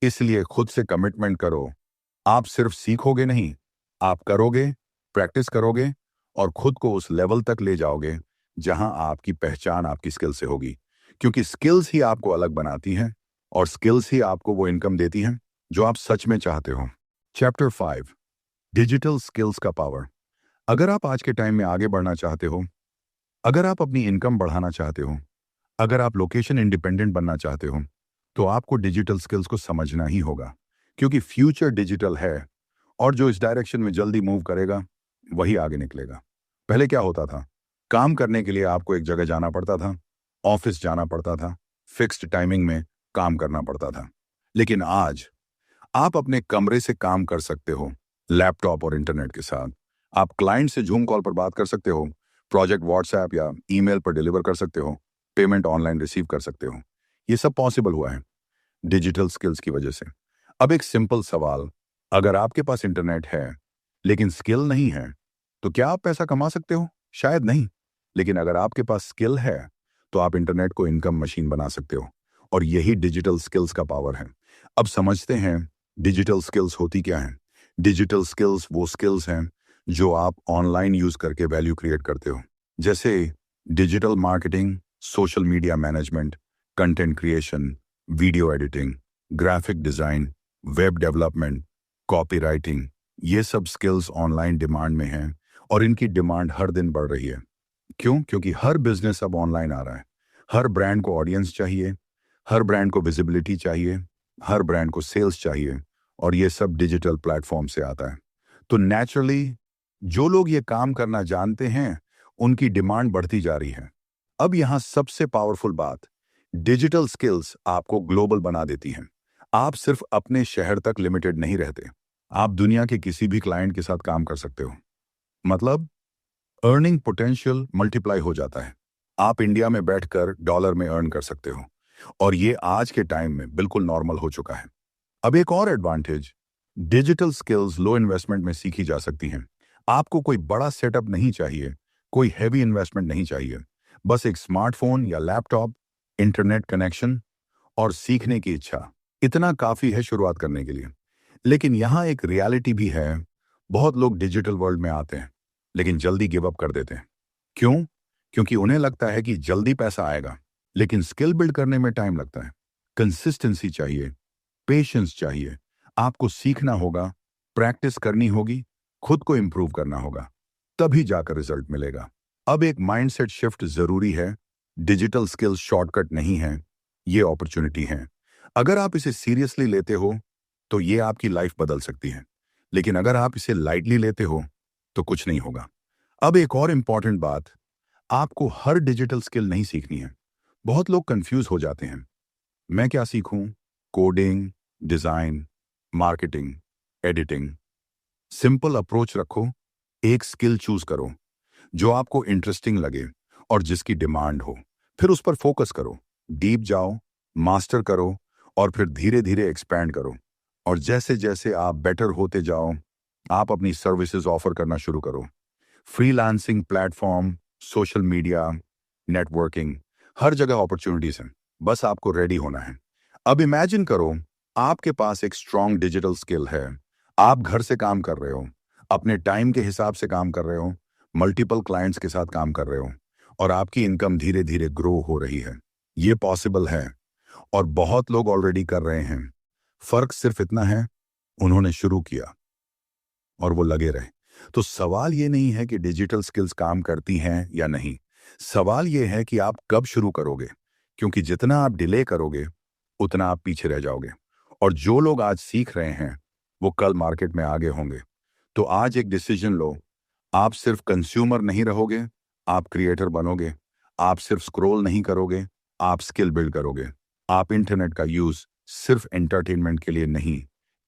इसलिए खुद से कमिटमेंट करो, आप सिर्फ सीखोगे नहीं, आप करोगे, प्रैक्टिस करोगे, और खुद को उस लेवल तक ले जाओगे जहां आपकी पहचान आपकी स्किल से होगी। क्योंकि स्किल्स ही आपको अलग बनाती हैं, और स्किल्स ही आपको वो इनकम देती हैं जो आप सच में चाहते हो। चैप्टर 5, डिजिटल स्किल्स का पावर। अगर आप आज के टाइम में आगे बढ़ना चाहते हो, अगर आप अपनी इनकम बढ़ाना चाहते हो, अगर आप लोकेशन इंडिपेंडेंट बनना चाहते हो, तो आपको डिजिटल स्किल्स को समझना ही होगा। क्योंकि फ्यूचर डिजिटल है, और जो इस डायरेक्शन में जल्दी मूव करेगा वही आगे निकलेगा। पहले क्या होता था, काम करने के लिए आपको एक जगह जाना पड़ता था, ऑफिस जाना पड़ता था, फिक्स्ड टाइमिंग में काम करना पड़ता था। लेकिन आज आप अपने कमरे से काम कर सकते हो, लैपटॉप और इंटरनेट के साथ। आप क्लाइंट से जूम कॉल पर बात कर सकते हो, प्रोजेक्ट व्हाट्सएप या ईमेल पर डिलीवर कर सकते हो, पेमेंट ऑनलाइन रिसीव कर सकते हो। ये सब पॉसिबल हुआ है डिजिटल स्किल्स की वजह से। अब एक सिंपल सवाल, अगर आपके पास इंटरनेट है लेकिन स्किल नहीं है, तो क्या आप पैसा कमा सकते हो? शायद नहीं। लेकिन अगर आपके पास स्किल है तो आप इंटरनेट को इनकम मशीन बना सकते हो, और यही डिजिटल स्किल्स का पावर है। अब समझते हैं डिजिटल स्किल्स होती क्या हैं। डिजिटल स्किल्स वो स्किल्स हैं जो आप ऑनलाइन यूज करके वैल्यू क्रिएट करते हो, जैसे digital marketing, social media management, content creation, video editing, graphic design, web development, copywriting. ये सब स्किल्स ऑनलाइन डिमांड में हैं, और इनकी डिमांड हर दिन बढ़ रही है। क्यों? क्योंकि हर बिजनेस अब ऑनलाइन आ रहा है। हर ब्रांड को ऑडियंस चाहिए, हर ब्रांड को विजिबिलिटी चाहिए, हर ब्रांड को सेल्स चाहिए, और ये सब डिजिटल प्लेटफॉर्म से आता है। तो नेचुरली जो लोग ये काम करना जानते हैं उनकी डिमांड बढ़ती जा रही है। अब यहां सबसे पावरफुल बात, डिजिटल स्किल्स आपको ग्लोबल बना देती हैं। आप सिर्फ अपने शहर तक लिमिटेड नहीं रहते, आप दुनिया के किसी भी क्लाइंट के साथ काम कर सकते हो। मतलब अर्निंग पोटेंशियल मल्टीप्लाई हो जाता है। आप इंडिया में बैठकर डॉलर में अर्न कर सकते हो, और ये आज के टाइम में बिल्कुल नॉर्मल हो चुका है। अब एक और एडवांटेज, डिजिटल स्किल्स लो इन्वेस्टमेंट में सीखी जा सकती हैं। आपको कोई बड़ा सेटअप नहीं चाहिए, कोई हैवी इन्वेस्टमेंट नहीं चाहिए। बस एक स्मार्टफोन या लैपटॉप, इंटरनेट कनेक्शन, और सीखने की इच्छा, इतना काफी है शुरुआत करने के लिए। लेकिन यहाँ एक रियलिटी भी है, बहुत लोग डिजिटल वर्ल्ड में आते हैं लेकिन जल्दी गिव अप कर देते हैं। क्यों? क्योंकि उन्हें लगता है कि जल्दी पैसा आएगा, लेकिन स्किल बिल्ड करने में टाइम लगता है। कंसिस्टेंसी चाहिए, पेशेंस चाहिए। आपको सीखना होगा, प्रैक्टिस करनी होगी, खुद को इंप्रूव करना होगा, तभी जाकर रिजल्ट मिलेगा। अब एक माइंडसेट शिफ्ट जरूरी है। डिजिटल स्किल्स शॉर्टकट नहीं है, ये अपॉर्चुनिटी है। अगर आप इसे सीरियसली लेते हो तो ये आपकी लाइफ बदल सकती है, लेकिन अगर आप इसे लाइटली लेते हो तो कुछ नहीं होगा। अब एक और इंपॉर्टेंट बात, आपको हर डिजिटल स्किल नहीं सीखनी है। बहुत लोग कंफ्यूज हो जाते हैं, मैं क्या सीखूं? Coding, design, marketing, editing. Simple approach रखो, एक स्किल चूज करो जो आपको इंटरेस्टिंग लगे और जिसकी डिमांड हो। फिर उस पर फोकस करो, डीप जाओ, मास्टर करो और फिर धीरे धीरे एक्सपैंड करो। और जैसे जैसे आप बेटर होते जाओ, आप अपनी सर्विसेज ऑफर करना शुरू करो। Freelancing platform, social media, networking, हर जगह अपॉर्चुनिटीज हैं। बस आपको रेडी होना है। अब इमेजिन करो, आपके पास एक स्ट्रॉन्ग डिजिटल स्किल है। आप घर से काम कर रहे हो, अपने टाइम के हिसाब से काम कर रहे हो, मल्टीपल क्लाइंट्स के साथ काम कर रहे हो और आपकी इनकम धीरे धीरे ग्रो हो रही है। ये पॉसिबल है और बहुत लोग ऑलरेडी कर रहे हैं। फर्क सिर्फ इतना है, उन्होंने शुरू किया और वो लगे रहे। तो सवाल ये नहीं है कि डिजिटल स्किल्स काम करती हैं या नहीं, सवाल ये है कि आप कब शुरू करोगे, क्योंकि जितना आप डिले करोगे उतना आप पीछे रह जाओगे। और जो लोग आज सीख रहे हैं वो कल मार्केट में आगे होंगे। तो आज एक डिसीजन लो, आप सिर्फ कंज्यूमर नहीं रहोगे, आप क्रिएटर बनोगे। आप सिर्फ स्क्रॉल नहीं करोगे, आप स्किल बिल्ड करोगे। आप इंटरनेट का यूज सिर्फ एंटरटेनमेंट के लिए नहीं,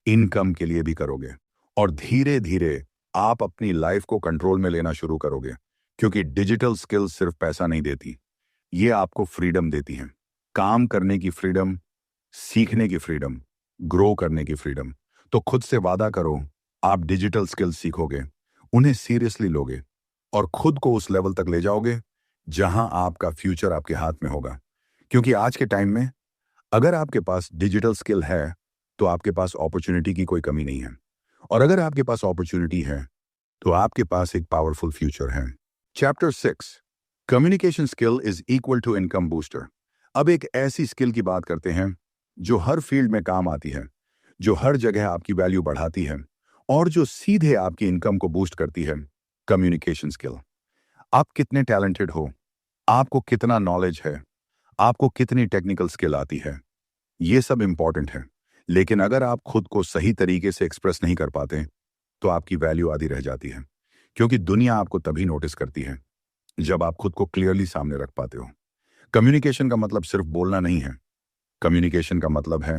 इनकम के लिए भी करोगे। और धीरे धीरे आप अपनी लाइफ को कंट्रोल में लेना शुरू करोगे, क्योंकि डिजिटल स्किल्स सिर्फ पैसा नहीं देती, ये आपको फ्रीडम देती हैं। काम करने की फ्रीडम, सीखने की फ्रीडम, ग्रो करने की फ्रीडम। तो खुद से वादा करो, आप डिजिटल स्किल्स सीखोगे, उन्हें सीरियसली लोगे और खुद को उस लेवल तक ले जाओगे जहां आपका फ्यूचर आपके हाथ में होगा। क्योंकि आज के टाइम में अगर आपके पास डिजिटल स्किल है तो आपके पास अपॉर्चुनिटी की कोई कमी नहीं है, और अगर आपके पास अपॉर्चुनिटी है तो आपके पास एक पावरफुल फ्यूचर है। Chapter 6, communication skill is equal to income booster. अब एक ऐसी स्किल की बात करते हैं जो हर फील्ड में काम आती है, जो हर जगह आपकी वैल्यू बढ़ाती है और जो सीधे आपकी इनकम को बूस्ट करती है। Communication skill. आप कितने टैलेंटेड हो, आपको कितना नॉलेज है, आपको कितनी टेक्निकल स्किल आती है, ये सब इंपॉर्टेंट है। लेकिन अगर आप खुद को सही तरीके से एक्सप्रेस नहीं कर पाते तो आपकी वैल्यू आधी रह जाती है। क्योंकि दुनिया आपको तभी नोटिस करती है जब आप खुद को क्लियरली सामने रख पाते हो। कम्युनिकेशन का मतलब सिर्फ बोलना नहीं है। कम्युनिकेशन का मतलब है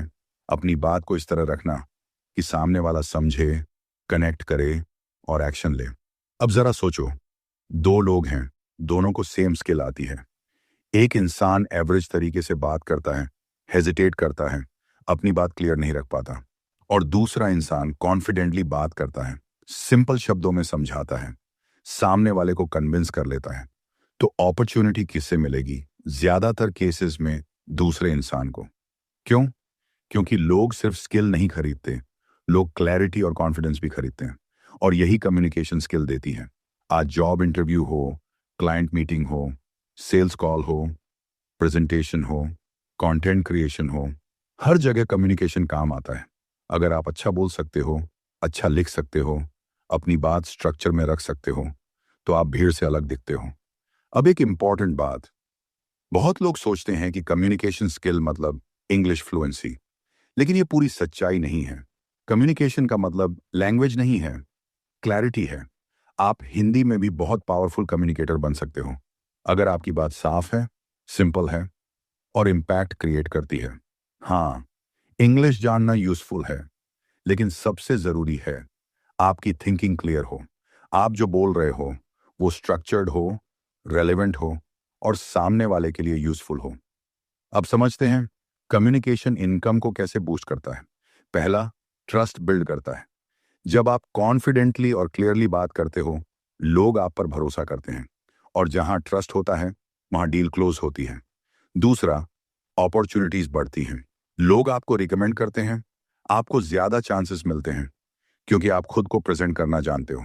अपनी बात को इस तरह रखना कि सामने वाला समझे, कनेक्ट करे और एक्शन ले। अब जरा सोचो, दो लोग हैं, दोनों को सेम स्किल आती है। एक इंसान एवरेज तरीके से बात करता है, हेजिटेट करता है, अपनी बात क्लियर नहीं रख पाता, और दूसरा इंसान कॉन्फिडेंटली बात करता है, सिंपल शब्दों में समझाता है, सामने वाले को कन्विंस कर लेता है। तो अपॉर्चुनिटी किससे मिलेगी? ज्यादातर केसेस में दूसरे इंसान को। क्यों? क्योंकि लोग सिर्फ स्किल नहीं खरीदते, लोग क्लैरिटी और कॉन्फिडेंस भी खरीदते हैं, और यही कम्युनिकेशन स्किल देती है। आज जॉब इंटरव्यू हो, क्लाइंट मीटिंग हो, सेल्स कॉल हो, प्रेजेंटेशन हो, कंटेंट क्रिएशन हो, हर जगह कम्युनिकेशन काम आता है। अगर आप अच्छा बोल सकते हो, अच्छा लिख सकते हो, अपनी बात स्ट्रक्चर में रख सकते हो, तो आप भीड़ से अलग दिखते हो। अब एक इंपॉर्टेंट बात, बहुत लोग सोचते हैं कि कम्युनिकेशन स्किल मतलब इंग्लिश फ्लुएंसी, लेकिन ये पूरी सच्चाई नहीं है। कम्युनिकेशन का मतलब लैंग्वेज नहीं है, क्लैरिटी है। आप हिंदी में भी बहुत पावरफुल कम्युनिकेटर बन सकते हो अगर आपकी बात साफ है, सिंपल है और इम्पैक्ट क्रिएट करती है। हाँ, इंग्लिश जानना यूजफुल है, लेकिन सबसे जरूरी है आपकी थिंकिंग क्लियर हो। आप जो बोल रहे हो वो स्ट्रक्चर्ड हो, रेलेवेंट हो और सामने वाले के लिए यूजफुल हो। अब समझते हैं कम्युनिकेशन इनकम को कैसे बूस्ट करता है। पहला, ट्रस्ट बिल्ड करता है। जब आप कॉन्फिडेंटली और क्लियरली बात करते हो, लोग आप पर भरोसा करते हैं, और जहां ट्रस्ट होता है वहां डील क्लोज होती है। दूसरा, अपॉर्चुनिटीज बढ़ती हैं। लोग आपको रिकमेंड करते हैं, आपको ज्यादा चांसेस मिलते हैं क्योंकि आप खुद को प्रेजेंट करना जानते हो।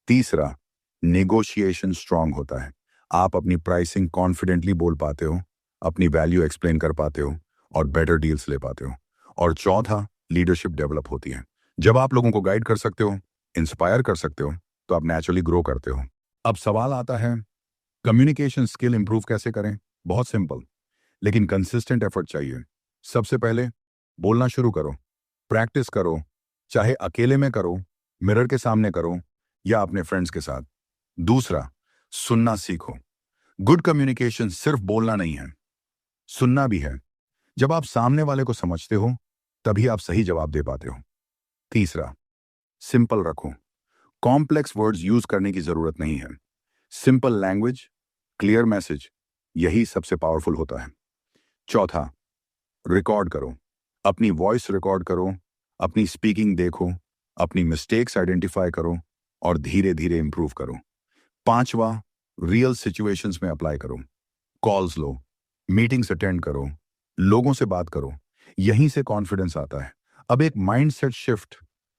तीसरा, नेगोशिएशन स्ट्रांग होता है। आप अपनी प्राइसिंग कॉन्फिडेंटली बोल पाते हो, अपनी वैल्यू एक्सप्लेन कर पाते हो और बेटर डील्स ले पाते हो। और चौथा, लीडरशिप डेवलप होती है। जब आप लोगों को गाइड कर सकते हो, इंस्पायर कर सकते हो, तो आप नेचुरली ग्रो करते हो। अब सवाल आता है, कम्युनिकेशन स्किल इंप्रूव कैसे करें? बहुत सिंपल, लेकिन कंसिस्टेंट एफर्ट चाहिए। सबसे पहले बोलना शुरू करो, प्रैक्टिस करो, चाहे अकेले में करो, मिरर के सामने करो या अपने फ्रेंड्स के साथ। दूसरा, सुनना सीखो। गुड कम्युनिकेशन सिर्फ बोलना नहीं है, सुनना भी है। जब आप सामने वाले को समझते हो, तभी आप सही जवाब दे पाते हो। तीसरा, सिंपल रखो। कॉम्प्लेक्स वर्ड्स यूज करने की जरूरत नहीं है। सिंपल लैंग्वेज, क्लियर मैसेज, यही सबसे पावरफुल होता है। चौथा, रिकॉर्ड करो। अपनी वॉइस रिकॉर्ड करो, अपनी स्पीकिंग देखो, अपनी मिस्टेक्स आइडेंटिफाई करो और धीरे धीरे इंप्रूव करो। पांचवा, रियल सिचुएशंस में अप्लाई करो। कॉल्स लो, मीटिंग्स अटेंड करो, लोगों से बात करो। यहीं से कॉन्फिडेंस आता है। अब एक माइंडसेट शिफ्ट,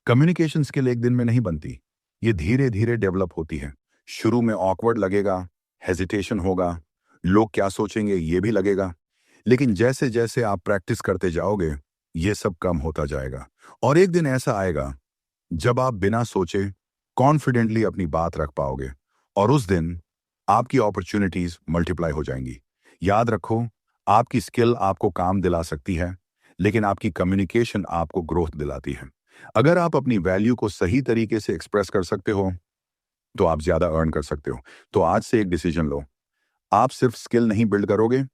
कम्युनिकेशन स्किल एक दिन में नहीं बनती, ये धीरे धीरे डेवलप होती है। शुरू में ऑकवर्ड लगेगा, हेजिटेशन होगा, लोग क्या सोचेंगे ये भी लगेगा, लेकिन जैसे जैसे आप प्रैक्टिस करते जाओगे, ये सब कम होता जाएगा। और एक दिन ऐसा आएगा जब आप बिना सोचे कॉन्फिडेंटली अपनी बात रख पाओगे, और उस दिन आपकी अपॉर्चुनिटीज मल्टीप्लाई हो जाएंगी। याद रखो, आपकी स्किल आपको काम दिला सकती है, लेकिन आपकी कम्युनिकेशन आपको ग्रोथ दिलाती है। अगर आप अपनी वैल्यू को सही तरीके से एक्सप्रेस कर सकते हो, तो आप ज्यादा अर्न कर सकते हो। तो आज से एक डिसीजन लो, आप सिर्फ स्किल नहीं बिल्ड करोगे,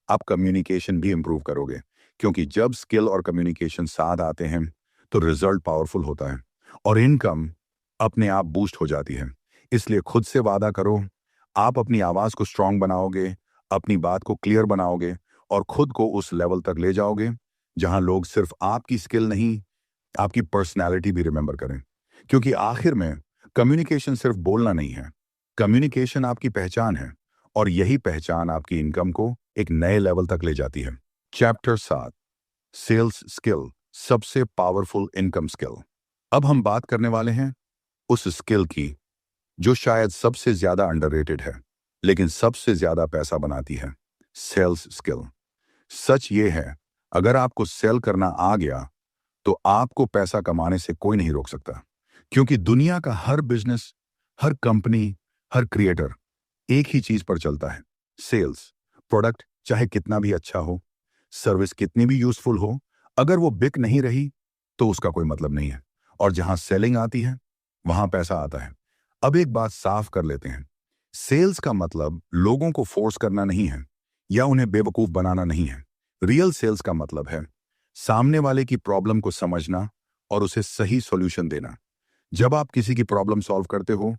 आप कम्युनिकेशन भी इंप्रूव करोगे। क्योंकि जब स्किल और कम्युनिकेशन साथ आते हैं, तो रिजल्ट पावरफुल होता है और इनकम अपने आप बूस्ट हो जाती है। इसलिए खुद से वादा करो, आप अपनी आवाज को स्ट्रांग बनाओगे, अपनी बात को क्लियर बनाओगे और खुद को उस लेवल तक ले जाओगे जहां लोग सिर्फ आपकी स्किल नहीं, आपकी पर्सनैलिटी भी रिमेंबर करें। क्योंकि आखिर में कम्युनिकेशन सिर्फ बोलना नहीं है, कम्युनिकेशन आपकी पहचान है और यही पहचान आपकी इनकम को एक नए लेवल तक ले जाती है। चैप्टर 7, सेल्स स्किल, सबसे पावरफुल इनकम स्किल। अब हम बात करने वाले हैं उस स्किल की जो शायद सबसे ज्यादा अंडररेटेड है, लेकिन सबसे ज्यादा पैसा बनाती है, सेल्स स्किल। सच ये है, अगर आपको सेल करना आ गया, तो आपको पैसा कमाने से कोई नहीं रोक सकता। क्योंकि दुनिया का हर बिजनेस, हर कंपनी, हर क्रिएटर एक ही चीज पर चलता है, सेल्स। प्रोडक्ट चाहे कितना भी अच्छा हो, सर्विस कितनी भी यूजफुल हो, अगर वो बिक नहीं रही, तो उसका कोई मतलब नहीं है। और जहां सेलिंग आती है, वहां पैसा आता है। अब एक बात साफ कर लेते हैं, सेल्स का मतलब लोगों को फोर्स करना नहीं है या उन्हें बेवकूफ बनाना नहीं है। रियल सेल्स का मतलब है सामने वाले की प्रॉब्लम को समझना और उसे सही सॉल्यूशन देना। जब आप किसी की प्रॉब्लम सॉल्व करते हो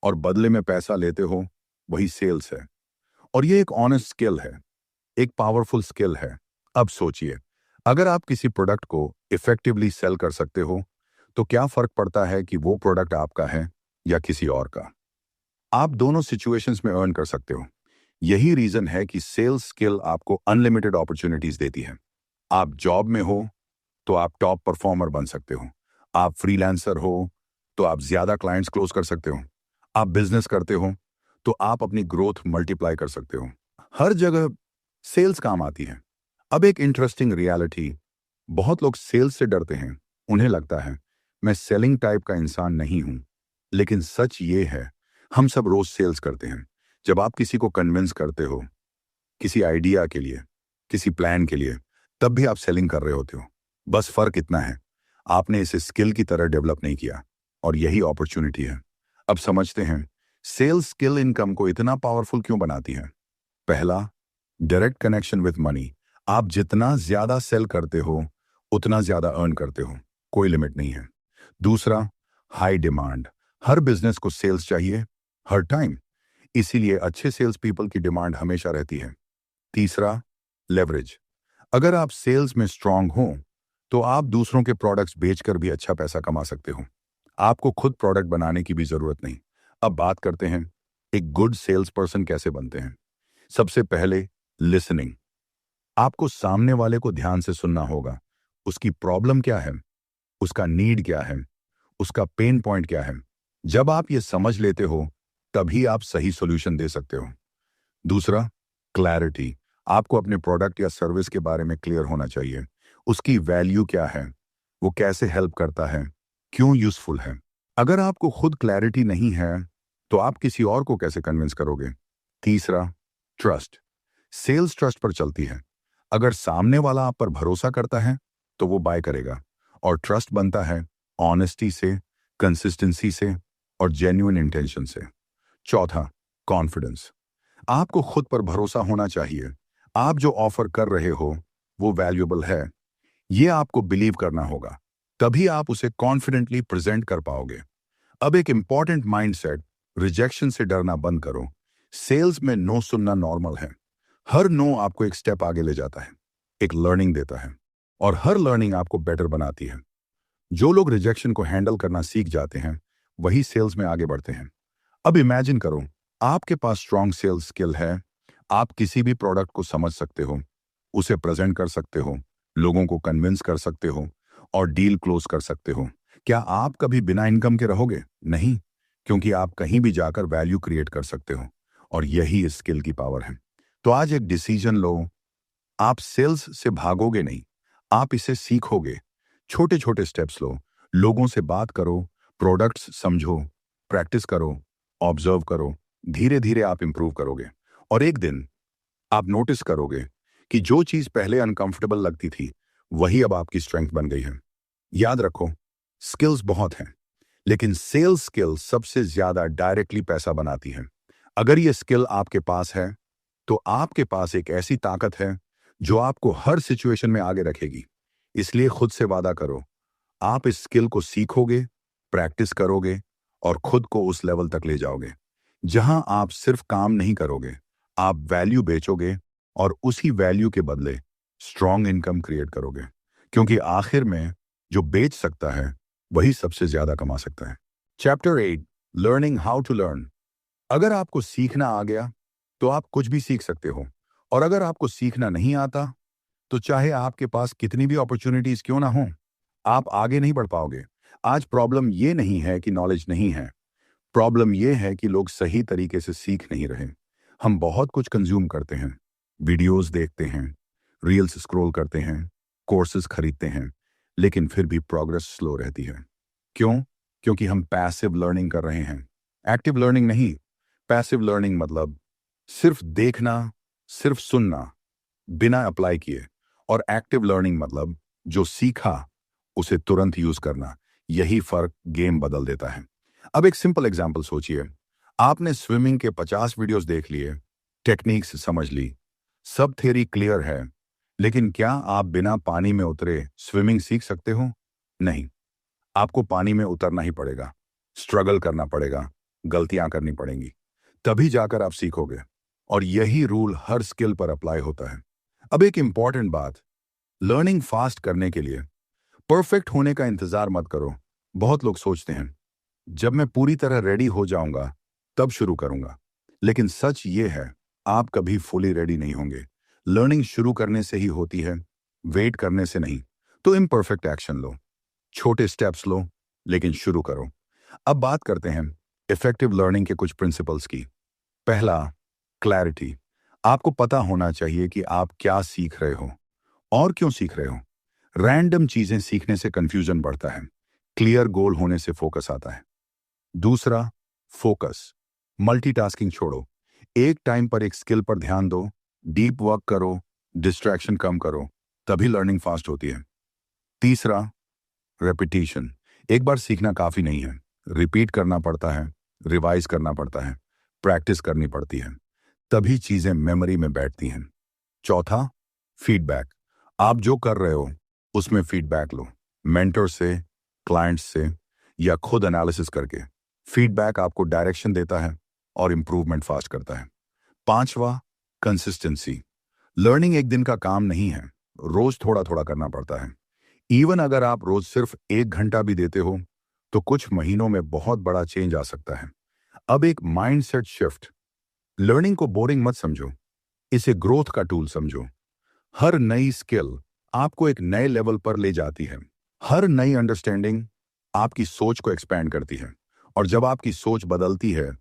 और बदले में पैसा लेते हो, वही सेल्स है। और ये एक ऑनेस्ट स्किल है, एक पावरफुल स्किल है। अब सोचिए, अगर आप किसी प्रोडक्ट को इफेक्टिवली सेल कर सकते हो, तो क्या फर्क पड़ता है कि वो प्रोडक्ट आपका है या किसी और का? आप दोनों सिचुएशंस में अर्न कर सकते हो। यही रीजन है कि सेल्स स्किल आपको अनलिमिटेड अपॉर्चुनिटीज देती है। आप जॉब में हो तो आप टॉप परफॉर्मर बन सकते हो। आप फ्रीलांसर हो तो आप ज्यादा क्लाइंट्स क्लोज कर सकते हो। आप बिजनेस करते हो तो आप अपनी ग्रोथ मल्टीप्लाई कर सकते हो। हर जगह सेल्स काम आती है। अब एक इंटरेस्टिंग रियलिटी, बहुत लोग सेल्स से डरते हैं। उन्हें लगता है मैं सेलिंग टाइप का इंसान नहीं हूं। लेकिन सच ये है, हम सब रोज सेल्स करते हैं। जब आप किसी को कन्विंस करते हो, किसी आइडिया के लिए, किसी प्लान के लिए, तब भी आप सेलिंग कर रहे होते हो। बस फर्क इतना है, आपने इसे स्किल की तरह डेवलप नहीं किया, और यही अपॉर्चुनिटी है। अब समझते हैं सेल्स स्किल इनकम को इतना पावरफुल क्यों बनाती है। पहला, डायरेक्ट कनेक्शन विथ मनी। आप जितना ज्यादा सेल करते हो, उतना ज्यादा अर्न करते हो, कोई लिमिट नहीं है। दूसरा, हाई डिमांड। हर बिजनेस को सेल्स चाहिए, हर टाइम। इसीलिए अच्छे सेल्स पीपल की डिमांड हमेशा रहती है। तीसरा, लेवरेज। अगर आप सेल्स में स्ट्रांग हो, तो आप दूसरों के प्रोडक्ट्स बेचकर भी अच्छा पैसा कमा सकते हो। आपको खुद प्रोडक्ट बनाने की भी जरूरत नहीं। अब बात करते हैं एक गुड सेल्स पर्सन कैसे बनते हैं। सबसे पहले, लिसनिंग। आपको सामने वाले को ध्यान से सुनना होगा। उसकी प्रॉब्लम क्या है, उसका नीड क्या है, उसका पेन पॉइंट क्या है। जब आप ये समझ लेते हो, तभी आप सही सॉल्यूशन दे सकते हो। दूसरा, क्लैरिटी। आपको अपने प्रोडक्ट या सर्विस के बारे में क्लियर होना चाहिए। उसकी वैल्यू क्या है, वो कैसे हेल्प करता है, क्यों यूजफुल है। अगर आपको खुद क्लैरिटी नहीं है तो आप किसी और को कैसे कन्विंस करोगे। तीसरा, ट्रस्ट। सेल्स ट्रस्ट पर चलती है। अगर सामने वाला आप पर भरोसा करता है तो वो बाय करेगा, और ट्रस्ट बनता है ऑनेस्टी से, कंसिस्टेंसी से और जेन्युइन इंटेंशन से। चौथा, कॉन्फिडेंस। आपको खुद पर भरोसा होना चाहिए। आप जो ऑफर कर रहे हो वो वैल्यूएबल है, ये आपको बिलीव करना होगा। तभी आप उसे कॉन्फिडेंटली प्रेजेंट कर पाओगे। अब एक इंपॉर्टेंट माइंडसेट, रिजेक्शन से डरना बंद करो। सेल्स में नो सुनना नॉर्मल है। हर नो आपको एक स्टेप आगे ले जाता है, एक लर्निंग देता है, और हर लर्निंग आपको बेटर बनाती है। जो लोग रिजेक्शन को हैंडल करना सीख जाते हैं वही सेल्स में आगे बढ़ते हैं। अब इमेजिन करो, आपके पास स्ट्रॉन्ग सेल्स स्किल है। आप किसी भी प्रोडक्ट को समझ सकते हो, उसे प्रेजेंट कर सकते हो, लोगों को कन्विंस कर सकते हो और डील क्लोज कर सकते हो। क्या आप कभी बिना इनकम के रहोगे? नहीं, क्योंकि आप कहीं भी जाकर वैल्यू क्रिएट कर सकते हो, और यही इस स्किल की पावर है। तो आज एक डिसीजन लो। आप सेल्स से भागोगे नहीं, आप इसे सीखोगे। छोटे छोटे स्टेप्स लो, लोगों से बात करो, प्रोडक्ट्स समझो, प्रैक्टिस करो, ऑब्जर्व करो। धीरे धीरे आप इंप्रूव करोगे, और एक दिन आप नोटिस करोगे कि जो चीज पहले अनकंफर्टेबल लगती थी वही अब आपकी स्ट्रेंथ बन गई है। याद रखो, स्किल्स बहुत हैं, लेकिन सेल्स स्किल सबसे ज्यादा डायरेक्टली पैसा बनाती है। अगर ये स्किल आपके पास है तो आपके पास एक ऐसी ताकत है जो आपको हर सिचुएशन में आगे रखेगी। इसलिए खुद से वादा करो, आप इस स्किल को सीखोगे, प्रैक्टिस करोगे और खुद को उस लेवल तक ले जाओगे जहां आप सिर्फ काम नहीं करोगे, आप वैल्यू बेचोगे और उसी वैल्यू के बदले स्ट्रॉन्ग इनकम क्रिएट करोगे। क्योंकि आखिर में जो बेच सकता है वही सबसे ज्यादा कमा सकता है। Chapter 8, learning how to learn. अगर आपको सीखना आ गया तो आप कुछ भी सीख सकते हो, और अगर आपको सीखना नहीं आता तो चाहे आपके पास कितनी भी अपॉर्चुनिटीज क्यों ना हो, आप आगे नहीं बढ़ पाओगे। आज प्रॉब्लम ये नहीं है कि नॉलेज नहीं है, प्रॉब्लम ये है कि लोग सही तरीके से सीख नहीं रहे। हम बहुत कुछ कंज्यूम करते हैं, वीडियोस देखते हैं, रील्स स्क्रॉल करते हैं, कोर्सेज खरीदते हैं, लेकिन फिर भी प्रोग्रेस स्लो रहती है। क्यों? क्योंकि हम पैसिव लर्निंग कर रहे हैं, एक्टिव लर्निंग नहीं। पैसिव लर्निंग मतलब सिर्फ देखना, सिर्फ सुनना, बिना अप्लाई किए। और एक्टिव लर्निंग मतलब जो सीखा उसे तुरंत यूज करना। यही फर्क गेम बदल देता है। अब एक सिंपल एग्जांपल सोचिए। आपने स्विमिंग के 50 वीडियोस देख लिए, टेक्निक्स समझ ली, सब थ्योरी क्लियर है, लेकिन क्या आप बिना पानी में उतरे स्विमिंग सीख सकते हो? नहीं। आपको पानी में उतरना ही पड़ेगा, स्ट्रगल करना पड़ेगा, गलतियां करनी पड़ेंगी, तभी जाकर आप सीखोगे। और यही रूल हर स्किल पर अप्लाई होता है। अब एक इंपॉर्टेंट बात, लर्निंग फास्ट करने के लिए परफेक्ट होने का इंतजार मत करो। बहुत लोग सोचते हैं जब मैं पूरी तरह रेडी हो जाऊंगा तब शुरू करूंगा, लेकिन सच ये है, आप कभी फुली रेडी नहीं होंगे। लर्निंग शुरू करने से ही होती है, वेट करने से नहीं। तो इम्परफेक्ट एक्शन लो, छोटे स्टेप्स लो, लेकिन शुरू करो। अब बात करते हैं इफेक्टिव लर्निंग के कुछ प्रिंसिपल्स की। पहला, क्लैरिटी। आपको पता होना चाहिए कि आप क्या सीख रहे हो और क्यों सीख रहे हो। रैंडम चीजें सीखने से कंफ्यूजन बढ़ता है, क्लियर गोल होने से फोकस आता है। दूसरा, फोकस। मल्टीटास्किंग छोड़ो, एक टाइम पर एक स्किल पर ध्यान दो, डीप वर्क करो, डिस्ट्रैक्शन कम करो, तभी लर्निंग फास्ट होती है। तीसरा, रेपिटेशन। एक बार सीखना काफी नहीं है, रिपीट करना पड़ता है, रिवाइज करना पड़ता है, प्रैक्टिस करनी पड़ती है, तभी चीजें मेमोरी में बैठती हैं। चौथा, फीडबैक। आप जो कर रहे हो उसमें फीडबैक लो, मेंटर से, क्लाइंट्स से या खुद एनालिसिस करके। फीडबैक आपको डायरेक्शन देता है और इंप्रूवमेंट फास्ट करता है। पांचवा, कंसिस्टेंसी। लर्निंग एक दिन का काम नहीं है, रोज थोड़ा थोड़ा करना पड़ता है। इवन अगर आप रोज सिर्फ 1 घंटा भी देते हो तो कुछ महीनों में बहुत बड़ा चेंज आ सकता है। अब एक माइंडसेट शिफ्ट। लर्निंग को बोरिंग मत समझो, इसे ग्रोथ का टूल समझो। हर नई स्किल आपको एक नए लेवल पर ले जाती है। हर नई अंडरस्टैंडिंग आपकी सोच को एक्सपैंड करती है, और जब आपकी सोच बदलती है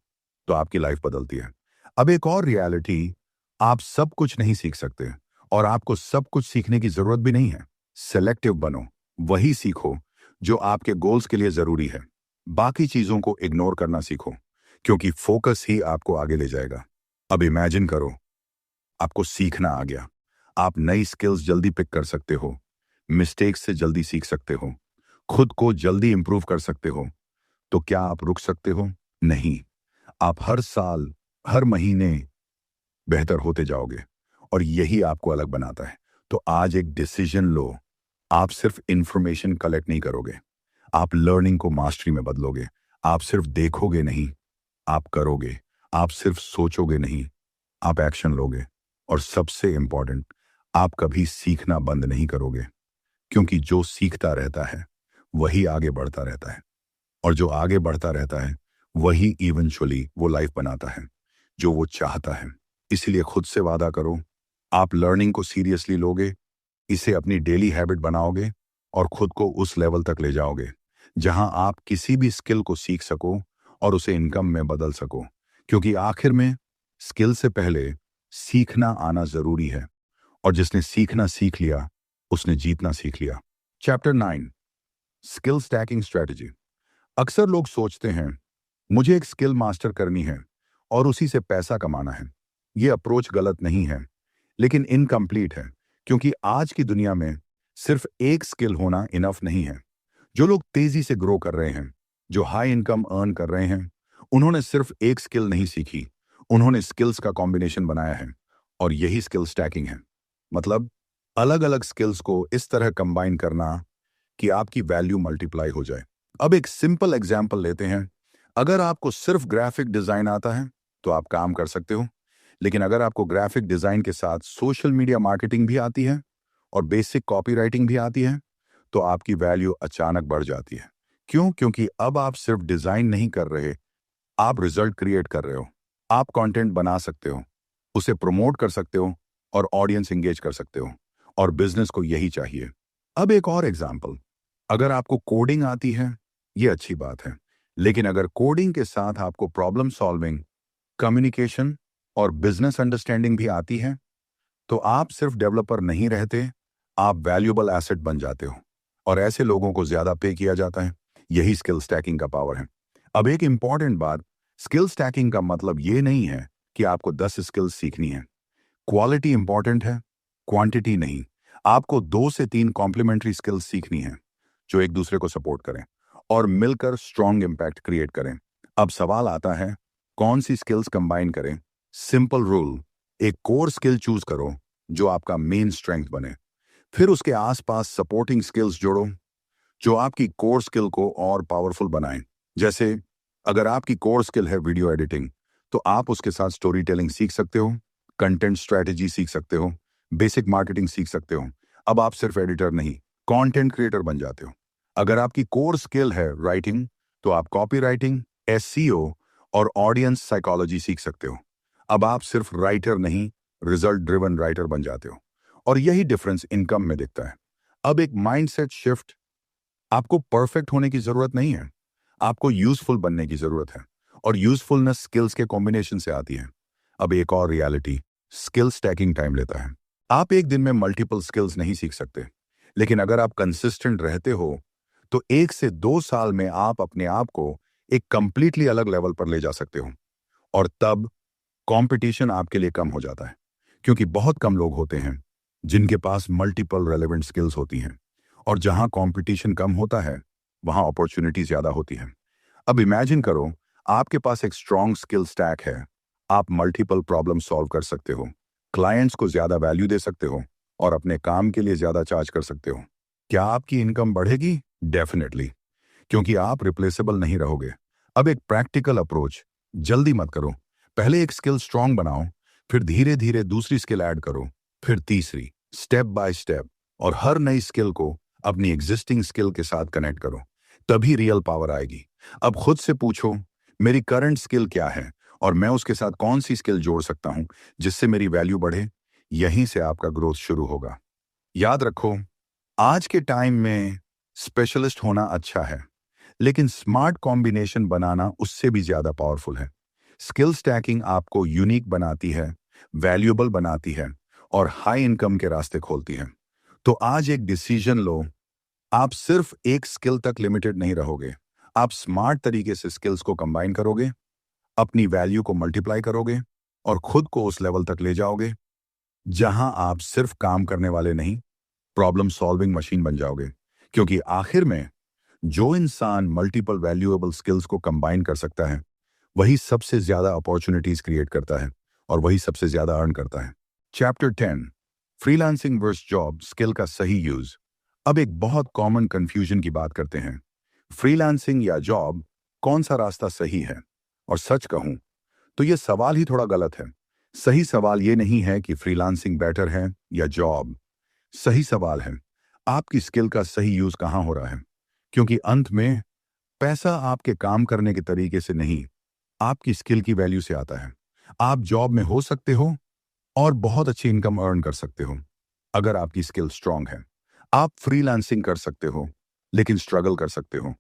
तो आपकी लाइफ बदलती है। अब एक और रियलिटी, आप सब कुछ नहीं सीख सकते और आपको सब कुछ सीखने की जरूरत भी नहीं है। सेलेक्टिव बनो, वही सीखो जो आपके गोल्स के लिए जरूरी है। बाकी चीजों को इग्नोर करना सीखो, क्योंकि फोकस ही आपको आगे ले जाएगा। अब इमेजिन करो, आपको सीखना आ गया। आप नई स्किल्स जल्दी पिक कर सकते हो, मिस्टेक्स से जल्दी सीख सकते हो, खुद को जल्दी इंप्रूव कर सकते हो। तो क्या आप रुक सकते हो? नहीं। आप हर साल, हर महीने बेहतर होते जाओगे और यही आपको अलग बनाता है। तो आज एक डिसीजन लो। आप सिर्फ इंफॉर्मेशन कलेक्ट नहीं करोगे, आप लर्निंग को मास्टरी में बदलोगे। आप सिर्फ देखोगे नहीं, आप करोगे। आप सिर्फ सोचोगे नहीं, आप एक्शन लोगे। और सबसे इंपॉर्टेंट, आप कभी सीखना बंद नहीं करोगे, क्योंकि जो सीखता रहता है वही आगे बढ़ता रहता है, और जो आगे बढ़ता रहता है वही इवेंचुअली वो लाइफ बनाता है जो वो चाहता है। इसलिए खुद से वादा करो, आप लर्निंग को सीरियसली लोगे, इसे अपनी डेली हैबिट बनाओगे और खुद को उस लेवल तक ले जाओगे जहां आप किसी भी स्किल को सीख सको और उसे इनकम में बदल सको। क्योंकि आखिर में स्किल से पहले सीखना आना जरूरी है, और जिसने सीखना सीख लिया उसने जीतना सीख लिया। Chapter 9, skill stacking strategy. अक्सर लोग सोचते हैं, मुझे एक स्किल मास्टर करनी है और उसी से पैसा कमाना है। यह अप्रोच गलत नहीं है, लेकिन इनकम्प्लीट है, क्योंकि आज की दुनिया में सिर्फ एक स्किल होना इनफ नहीं है। जो लोग तेजी से ग्रो कर रहे हैं, जो हाई इनकम अर्न कर रहे हैं, उन्होंने सिर्फ एक स्किल नहीं सीखी, उन्होंने स्किल्स का कॉम्बिनेशन बनाया है। और यही स्किल स्टैकिंग है। मतलब अलग अलग स्किल्स को इस तरह कंबाइन करना कि आपकी वैल्यू मल्टीप्लाई हो जाए। अब एक सिंपल एग्जांपल लेते हैं। अगर आपको सिर्फ ग्राफिक डिजाइन आता है तो आप काम कर सकते हो, लेकिन अगर आपको ग्राफिक डिजाइन के साथ सोशल मीडिया मार्केटिंग भी आती है और बेसिक कॉपीराइटिंग भी आती है, तो आपकी वैल्यू अचानक बढ़ जाती है। क्यों? क्योंकि अब आप सिर्फ डिजाइन नहीं कर रहे, आप रिजल्ट क्रिएट कर रहे हो। आप कंटेंट बना सकते हो, उसे प्रमोट कर सकते हो और ऑडियंस एंगेज कर सकते हो, और बिजनेस को यही चाहिए। अब एक और एग्जांपल, अगर आपको कोडिंग आती है, ये अच्छी बात है, लेकिन अगर कोडिंग के साथ आपको प्रॉब्लम सॉल्विंग, कम्युनिकेशन और बिजनेस अंडरस्टैंडिंग भी आती है, तो आप सिर्फ डेवलपर नहीं रहते, आप वैल्यूएबल एसेट बन जाते हो, और ऐसे लोगों को ज्यादा पे किया जाता है। यही स्किल स्टैकिंग का पावर है। अब एक इंपॉर्टेंट बात, स्किल स्टैकिंग का मतलब ये नहीं है कि आपको 10 स्किल्स सीखनी है। क्वालिटी इंपॉर्टेंट है, क्वांटिटी नहीं। आपको 2 से 3 कॉम्प्लीमेंट्री स्किल्स सीखनी है जो एक दूसरे को सपोर्ट करें और मिलकर स्ट्रॉन्ग इम्पैक्ट क्रिएट करें। अब सवाल आता है, कौन सी स्किल्स कंबाइन करें? सिंपल रूल, एक कोर स्किल चूज करो जो आपका मेन स्ट्रेंथ बने। फिर उसके आसपास सपोर्टिंग स्किल्स जोड़ो जो आपकी कोर स्किल को और पावरफुल बनाएं। जैसे अगर आपकी कोर स्किल है वीडियो एडिटिंग, तो आप उसके साथ स्टोरी टेलिंग सीख सकते हो, कंटेंट स्ट्रेटेजी सीख सकते हो, बेसिक मार्केटिंग सीख सकते हो। अब आप सिर्फ एडिटर नहीं, कंटेंट क्रिएटर बन जाते हो। अगर आपकी कोर स्किल है राइटिंग, तो आप कॉपी राइटिंग, एसईओ और ऑडियंस साइकोलॉजी सीख सकते हो। अब आप सिर्फ राइटर नहीं, रिजल्ट ड्रिवन राइटर बन जाते हो। और यही डिफरेंस इनकम में दिखता है। अब एक माइंडसेट शिफ्ट, आपको परफेक्ट होने की जरूरत नहीं है, आपको यूजफुल बनने की जरूरत है, और यूजफुलनेस स्किल्स के कॉम्बिनेशन से आती है। अब एक और रियलिटी, स्किल स्टैकिंग टाइम लेता है। आप एक दिन में मल्टीपल स्किल्स नहीं सीख सकते, लेकिन अगर आप कंसिस्टेंट रहते हो तो 1 से 2 साल में आप अपने आप को एक कंप्लीटली अलग लेवल पर ले जा सकते हो। और तब कंपटीशन आपके लिए कम हो जाता है, क्योंकि बहुत कम लोग होते हैं जिनके पास मल्टीपल रेलेवेंट स्किल्स होती हैं, और जहां कंपटीशन कम होता है वहां अपॉर्चुनिटी ज्यादा होती है। अब इमेजिन करो, आपके पास एक स्ट्रॉन्ग स्किल स्टैक है, आप मल्टीपल प्रॉब्लम सॉल्व कर सकते हो, क्लाइंट्स को ज्यादा वैल्यू दे सकते हो और अपने काम के लिए ज्यादा चार्ज कर सकते हो। क्या आपकी इनकम बढ़ेगी? डेफिनेटली, क्योंकि आप रिप्लेसेबल नहीं रहोगे। अब एक प्रैक्टिकल अप्रोच, जल्दी मत करो। पहले एक स्किल स्ट्रांग बनाओ, फिर धीरे धीरे दूसरी स्किल ऐड करो, फिर तीसरी, स्टेप बाय स्टेप। और हर नई स्किल को अपनी एग्जिस्टिंग स्किल के साथ कनेक्ट करो, तभी रियल पावर आएगी। अब खुद से पूछो, मेरी करंट स्किल क्या है और मैं उसके साथ कौन सी स्किल जोड़ सकता हूं जिससे मेरी वैल्यू बढ़े। यहीं से आपका ग्रोथ शुरू होगा। याद रखो, आज के टाइम में स्पेशलिस्ट होना अच्छा है, लेकिन स्मार्ट कॉम्बिनेशन बनाना उससे भी ज्यादा पावरफुल है। स्किल स्टैकिंग आपको यूनिक बनाती है, वैल्यूएबल बनाती है और हाई इनकम के रास्ते खोलती है। तो आज एक डिसीजन लो। आप सिर्फ एक स्किल तक लिमिटेड नहीं रहोगे। आप स्मार्ट तरीके से स्किल्स को कंबाइन करोगे, अपनी वैल्यू को मल्टीप्लाई करोगे और खुद को उस लेवल तक ले जाओगे जहां आप सिर्फ काम करने वाले नहीं, प्रॉब्लम सॉल्विंग मशीन बन जाओगे। क्योंकि आखिर में जो इंसान मल्टीपल वैल्यूएबल स्किल्स को कंबाइन कर सकता है, वही सबसे ज्यादा अपॉर्चुनिटीज क्रिएट करता है और वही सबसे ज्यादा अर्न करता है। Chapter 10, freelancing versus job, skill का सही यूज। अब एक बहुत कॉमन कंफ्यूजन की बात करते हैं। फ्रीलांसिंग या जॉब, कौन सा रास्ता सही है? और सच कहूं तो यह सवाल ही थोड़ा गलत है। सही सवाल यह नहीं है कि फ्रीलांसिंग बेटर है या जॉब। सही सवाल है आपकी स्किल का सही यूज कहां हो रहा है। क्योंकि अंत में पैसा आपके काम करने के तरीके से नहीं, आपकी स्किल की वैल्यू से आता है। आप जॉब में हो सकते हो और बहुत अच्छी इनकम अर्न कर सकते हो अगर आपकी स्किल स्ट्रांग है। आप फ्रीलांसिंग कर सकते हो लेकिन स्ट्रगल कर सकते हो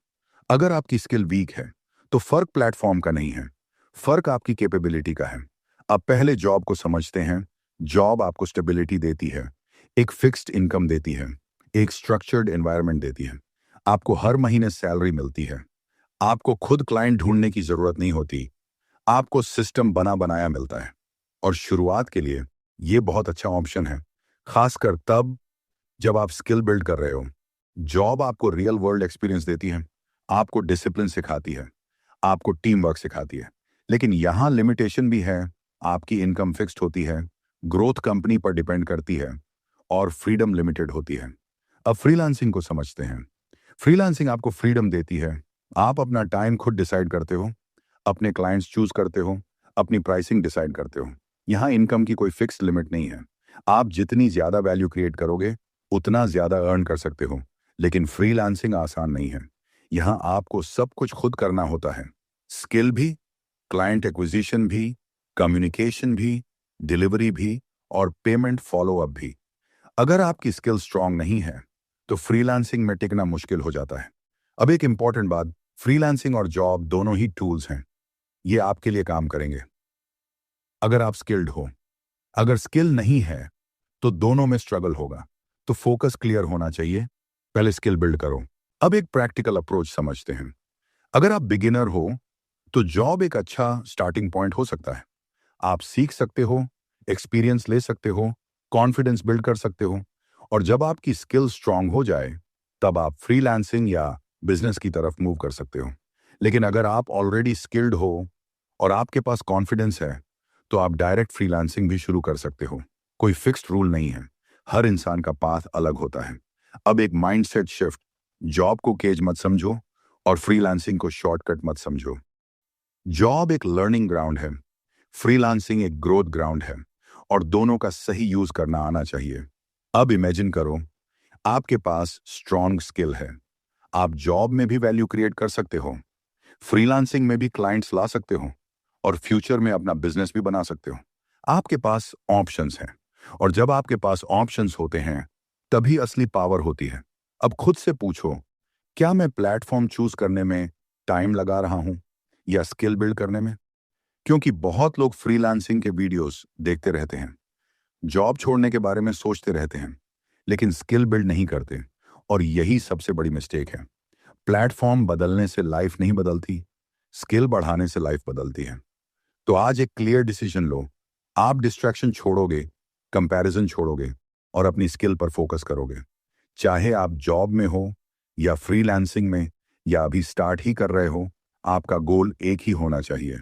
अगर आपकी स्किल वीक है। तो फर्क प्लेटफॉर्म का नहीं है, फर्क आपकी कैपेबिलिटी का है। अब पहले जॉब को समझते हैं। जॉब आपको स्टेबिलिटी देती है, एक फिक्स्ड इनकम देती है, एक स्ट्रक्चर्ड एनवायरनमेंट देती है। आपको हर महीने सैलरी मिलती है, आपको खुद क्लाइंट ढूंढने की जरूरत नहीं होती, आपको सिस्टम बना बनाया मिलता है। और शुरुआत के लिए यह बहुत अच्छा ऑप्शन है, खासकर तब जब आप स्किल बिल्ड कर रहे हो। जॉब आपको रियल वर्ल्ड एक्सपीरियंस देती है, आपको डिसिप्लिन सिखाती है, आपको टीम वर्क सिखाती है। लेकिन यहां लिमिटेशन भी है। आपकी इनकम फिक्स्ड होती है, ग्रोथ कंपनी पर डिपेंड करती है और फ्रीडम लिमिटेड होती है। अब फ्रीलांसिंग को समझते हैं। फ्रीलांसिंग आपको फ्रीडम देती है। आप अपना टाइम खुद डिसाइड करते हो, अपने क्लाइंट्स चूज करते हो, अपनी प्राइसिंग डिसाइड करते हो। यहां इनकम की कोई फिक्स्ड लिमिट नहीं है। आप जितनी ज्यादा वैल्यू क्रिएट करोगे उतना ज्यादा अर्न कर सकते हो। लेकिन फ्रीलांसिंग आसान नहीं है। यहां आपको सब कुछ खुद करना होता है, स्किल भी, क्लाइंट एक्विजिशन भी, कम्युनिकेशन भी, डिलीवरी भी और पेमेंट फॉलोअप भी। अगर आपकी स्किल स्ट्रांग नहीं है तो फ्रीलांसिंग में टिकना मुश्किल हो जाता है। अब एक इंपॉर्टेंट बात, फ्रीलांसिंग और जॉब दोनों ही टूल्स हैं। ये आपके लिए काम करेंगे अगर आप स्किल्ड हो। अगर स्किल नहीं है तो दोनों में स्ट्रगल होगा। तो फोकस क्लियर होना चाहिए, पहले स्किल बिल्ड करो। अब एक प्रैक्टिकल अप्रोच समझते हैं। अगर आप बिगिनर हो तो जॉब एक अच्छा स्टार्टिंग पॉइंट हो सकता है। आप सीख सकते हो, एक्सपीरियंस ले सकते हो, कॉन्फिडेंस बिल्ड कर सकते हो और जब आपकी स्किल स्ट्रांग हो जाए तब आप फ्रीलांसिंग या बिजनेस की तरफ मूव कर सकते हो। लेकिन अगर आप ऑलरेडी स्किल्ड हो और आपके पास कॉन्फिडेंस है तो आप डायरेक्ट फ्रीलांसिंग भी शुरू कर सकते हो। कोई फिक्स्ड रूल नहीं है, हर इंसान का पाथ अलग होता है। अब एक माइंडसेट शिफ्ट, जॉब को केज मत समझो और फ्रीलांसिंग को शॉर्टकट मत समझो। जॉब एक लर्निंग ग्राउंड है, फ्रीलांसिंग एक ग्रोथ ग्राउंड है और दोनों का सही यूज करना आना चाहिए। अब इमेजिन करो आपके पास स्ट्रॉन्ग स्किल है, आप जॉब में भी वैल्यू क्रिएट कर सकते हो, फ्रीलांसिंग में भी क्लाइंट्स ला सकते हो और फ्यूचर में अपना बिजनेस भी बना सकते हो। आपके पास ऑप्शंस हैं और जब आपके पास ऑप्शंस होते हैं तभी असली पावर होती है। अब खुद से पूछो, क्या मैं प्लेटफॉर्म चूज करने में टाइम लगा रहा हूं या स्किल बिल्ड करने में? क्योंकि बहुत लोग फ्रीलांसिंग के वीडियोस देखते रहते हैं, जॉब छोड़ने के बारे में सोचते रहते हैं, लेकिन स्किल बिल्ड नहीं करते और यही सबसे बड़ी मिस्टेक है। प्लेटफॉर्म बदलने से लाइफ नहीं बदलती, स्किल बढ़ाने से लाइफ बदलती है। तो आज एक क्लियर डिसीजन लो। आप डिस्ट्रैक्शन छोड़ोगे, कंपैरिजन छोड़ोगे और अपनी स्किल पर फोकस करोगे। चाहे आप जॉब में हो या फ्रीलांसिंग में या अभी स्टार्ट ही कर रहे हो, आपका गोल एक ही होना चाहिए,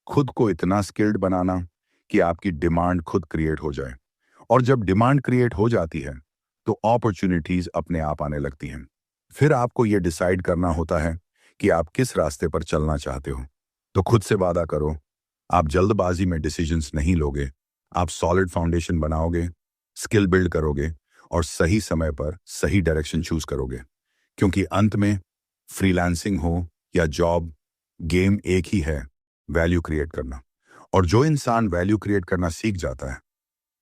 खुद को इतना स्किल्ड बनाना कि आपकी डिमांड खुद क्रिएट हो जाए। और जब डिमांड क्रिएट हो जाती है तो अपॉर्चुनिटीज अपने आप आने लगती हैं। फिर आपको यह डिसाइड करना होता है कि आप किस रास्ते पर चलना चाहते हो। तो खुद से वादा करो, आप जल्दबाजी में डिसीजंस नहीं लोगे, आप सॉलिड फाउंडेशन बनाओगे, स्किल बिल्ड करोगे और सही समय पर सही डायरेक्शन चूज करोगे। क्योंकि अंत में फ्रीलांसिंग हो या जॉब, गेम एक ही है, वैल्यू क्रिएट करना। और जो इंसान वैल्यू क्रिएट करना सीख जाता है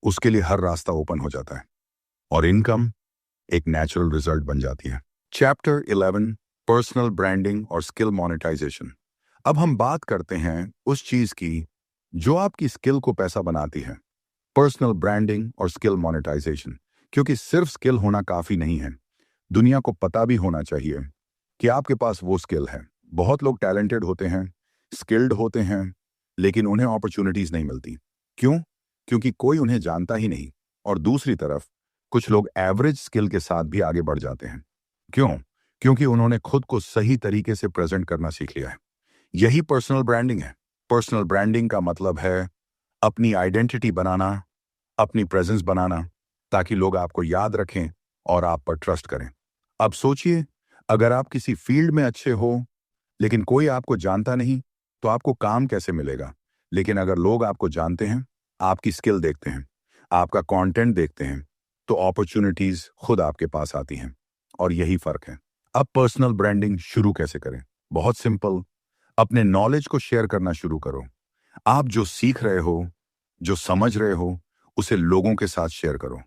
उसके लिए हर रास्ता ओपन हो जाता है और इनकम एक नेचुरल रिजल्ट बन जाती है। चैप्टर 11, पर्सनल ब्रांडिंग और स्किल मोनेटाइजेशन। अब हम बात करते हैं उस चीज की जो आपकी स्किल को पैसा बनाती है, पर्सनल ब्रांडिंग और स्किल मोनेटाइजेशन। क्योंकि सिर्फ स्किल होना काफी नहीं है, दुनिया को पता भी होना चाहिए कि आपके पास वो स्किल है। बहुत लोग टैलेंटेड होते हैं, स्किल्ड होते हैं, लेकिन उन्हें अपॉर्चुनिटीज नहीं मिलती। क्यों? क्योंकि कोई उन्हें जानता ही नहीं। और दूसरी तरफ कुछ लोग एवरेज स्किल के साथ भी आगे बढ़ जाते हैं। क्यों? क्योंकि उन्होंने खुद को सही तरीके से प्रेजेंट करना सीख लिया है। यही पर्सनल ब्रांडिंग है। पर्सनल ब्रांडिंग का मतलब है अपनी आइडेंटिटी बनाना, अपनी प्रेजेंस बनाना, ताकि लोग आपको याद रखें और आप पर ट्रस्ट करें। अब सोचिए, अगर आप किसी फील्ड में अच्छे हो लेकिन कोई आपको जानता नहीं, तो आपको काम कैसे मिलेगा? लेकिन अगर लोग आपको जानते हैं, आपकी स्किल देखते हैं, आपका कंटेंट देखते हैं, तो अपॉर्चुनिटीज खुद आपके पास आती हैं। और यही फर्क है। अब पर्सनल ब्रांडिंग शुरू कैसे करें? बहुत सिंपल। अपने नॉलेज को शेयर करना शुरू करो। आप जो सीख रहे हो, जो समझ रहे हो, उसे लोगों के साथ शेयर करो।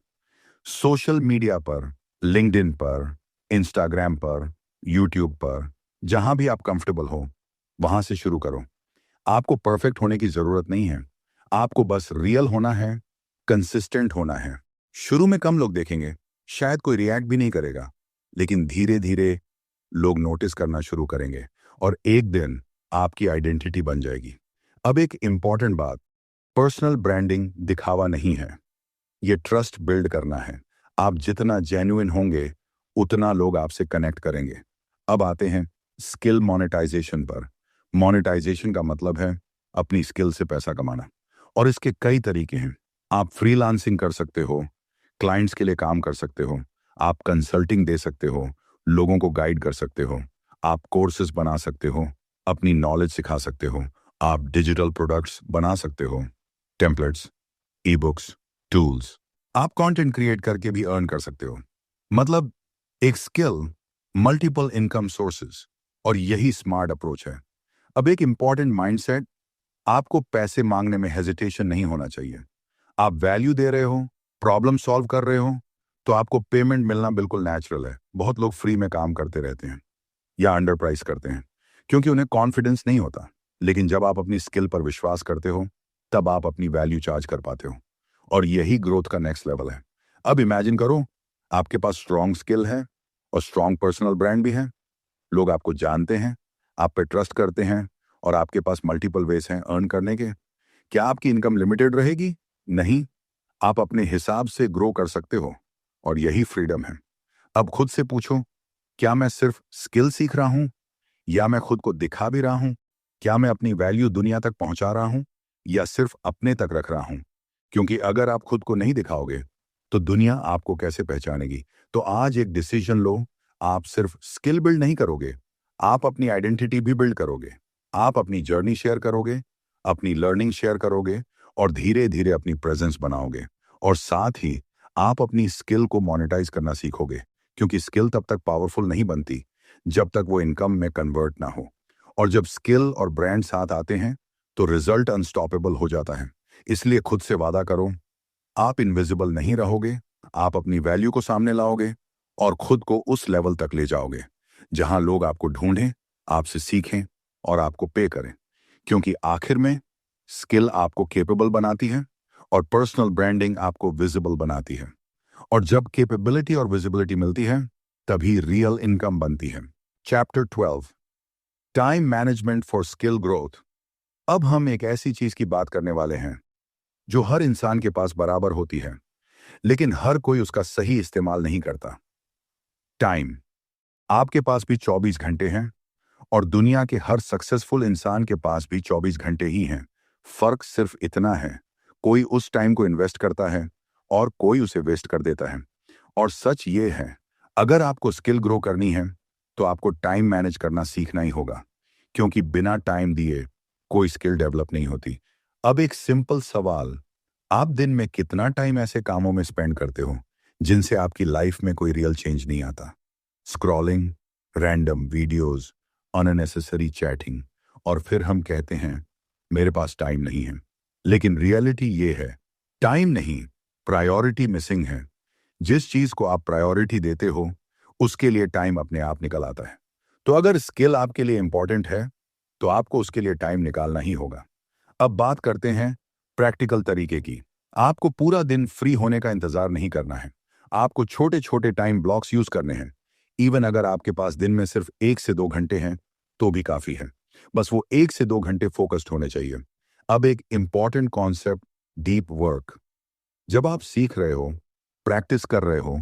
सोशल मीडिया पर, लिंक्डइन पर, इंस्टाग्राम पर, यूट्यूब पर, जहां भी आप कंफर्टेबल हो, वहां से शुरू करो। आपको परफेक्ट होने की जरूरत नहीं है, आपको बस रियल होना है, कंसिस्टेंट होना है। शुरू में कम लोग देखेंगे, शायद कोई रिएक्ट भी नहीं करेगा, लेकिन धीरे धीरे लोग नोटिस करना शुरू करेंगे और एक दिन आपकी आइडेंटिटी बन जाएगी। अब एक इंपॉर्टेंट बात, पर्सनल ब्रांडिंग दिखावा नहीं है, ये ट्रस्ट बिल्ड करना है। आप जितना जेन्युइन होंगे, उतना लोग आपसे कनेक्ट करेंगे। अब आते हैं स्किल मोनेटाइजेशन पर। मोनेटाइजेशन का मतलब है अपनी स्किल से पैसा कमाना, और इसके कई तरीके हैं। आप फ्रीलांसिंग कर सकते हो, क्लाइंट्स के लिए काम कर सकते हो, आप कंसल्टिंग दे सकते हो, लोगों को गाइड कर सकते हो, आप कोर्सेज बना सकते हो, अपनी नॉलेज सिखा सकते हो, आप डिजिटल प्रोडक्ट्स बना सकते हो, टेम्पलेट्स, ई बुक्स, टूल्स। आप कंटेंट क्रिएट करके भी अर्न कर सकते हो। मतलब एक स्किल, मल्टीपल इनकम सोर्सेज, और यही स्मार्ट अप्रोच है। अब एक इंपॉर्टेंट माइंडसेट, आपको पैसे मांगने में हेजिटेशन नहीं होना चाहिए। आप वैल्यू दे रहे हो, प्रॉब्लम सॉल्व कर रहे हो, तो आपको पेमेंट मिलना बिल्कुल नेचुरल है। बहुत लोग फ्री में काम करते रहते हैं या अंडर प्राइस करते हैं क्योंकि उन्हें कॉन्फिडेंस नहीं होता। लेकिन जब आप अपनी स्किल पर विश्वास करते हो, तब आप अपनी वैल्यू चार्ज कर पाते हो, और यही ग्रोथ का नेक्स्ट लेवल है। अब इमेजिन करो, आपके पास स्ट्रॉन्ग स्किल है और स्ट्रॉन्ग पर्सनल ब्रांड भी है। लोग आपको जानते हैं, आप पे ट्रस्ट करते हैं, और आपके पास मल्टीपल वेज हैं अर्न करने के। क्या आपकी इनकम लिमिटेड रहेगी? नहीं, आप अपने हिसाब से ग्रो कर सकते हो, और यही फ्रीडम है। अब खुद से पूछो, क्या मैं सिर्फ स्किल सीख रहा हूं, या मैं खुद को दिखा भी रहा हूं? क्या मैं अपनी वैल्यू दुनिया तक पहुंचा रहा हूं, या सिर्फ अपने तक रख रहा हूं? क्योंकि अगर आप खुद को नहीं दिखाओगे, तो दुनिया आपको कैसे पहचानेगी? तो आज एक डिसीजन लो। आप सिर्फ स्किल बिल्ड नहीं करोगे, आप अपनी आइडेंटिटी भी बिल्ड करोगे। आप अपनी जर्नी शेयर करोगे, अपनी लर्निंग शेयर करोगे, और धीरे धीरे अपनी प्रेजेंस बनाओगे। और साथ ही आप अपनी स्किल को मोनेटाइज करना सीखोगे, क्योंकि स्किल तब तक पावरफुल नहीं बनती जब तक वो इनकम में कन्वर्ट ना हो। और जब स्किल और ब्रांड साथ आते हैं, तो रिजल्ट अनस्टॉपेबल हो जाता है। इसलिए खुद से वादा करो, आप इनविजिबल नहीं रहोगे, आप अपनी वैल्यू को सामने लाओगे, और खुद को उस लेवल तक ले जाओगे जहां लोग आपको ढूंढें, आपसे सीखें, और आपको पे करें। क्योंकि आखिर में स्किल आपको केपेबल बनाती है, और पर्सनल ब्रांडिंग आपको विजिबल बनाती है। और जब कैपेबिलिटी और विजिबिलिटी मिलती है, तभी रियल इनकम बनती है। Chapter 12, time management for skill growth. अब हम एक ऐसी चीज की बात करने वाले हैं जो हर इंसान के पास बराबर होती है, लेकिन हर कोई उसका सही इस्तेमाल नहीं करता। टाइम। आपके पास भी 24 घंटे हैं, और दुनिया के हर सक्सेसफुल इंसान के पास भी 24 घंटे ही हैं। फर्क सिर्फ इतना है, कोई उस टाइम को इन्वेस्ट करता है और कोई उसे वेस्ट कर देता है। और सच ये है, अगर आपको स्किल ग्रो करनी है, तो आपको टाइम मैनेज करना सीखना ही होगा, क्योंकि बिना टाइम दिए कोई स्किल डेवलप नहीं होती। अब एक सिंपल सवाल, आप दिन में कितना टाइम ऐसे कामों में स्पेंड करते हो जिनसे आपकी लाइफ में कोई रियल चेंज नहीं आता? Scrolling, random videos, unnecessary chatting, और फिर हम कहते हैं मेरे पास टाइम नहीं है। लेकिन रियलिटी ये है, टाइम नहीं, प्रायोरिटी मिसिंग है। जिस चीज को आप प्रायोरिटी देते हो, उसके लिए टाइम अपने आप निकल आता है। तो अगर स्किल आपके लिए इंपॉर्टेंट है, तो आपको उसके लिए टाइम निकालना ही होगा। अब बात करते हैं प्रैक्टिकल तरीके की। आपको पूरा दिन फ्री होने का इंतजार नहीं करना है। आपको छोटे छोटे टाइम ब्लॉक्स यूज करने हैं। इवन अगर आपके पास दिन में सिर्फ 1 से 2 घंटे हैं तो भी काफी है। बस वो 1 से 2 घंटे फोकस्ड होने चाहिए। अब एक इंपॉर्टेंट कॉन्सेप्ट, डीप वर्क। जब आप सीख रहे हो, प्रैक्टिस कर रहे हो,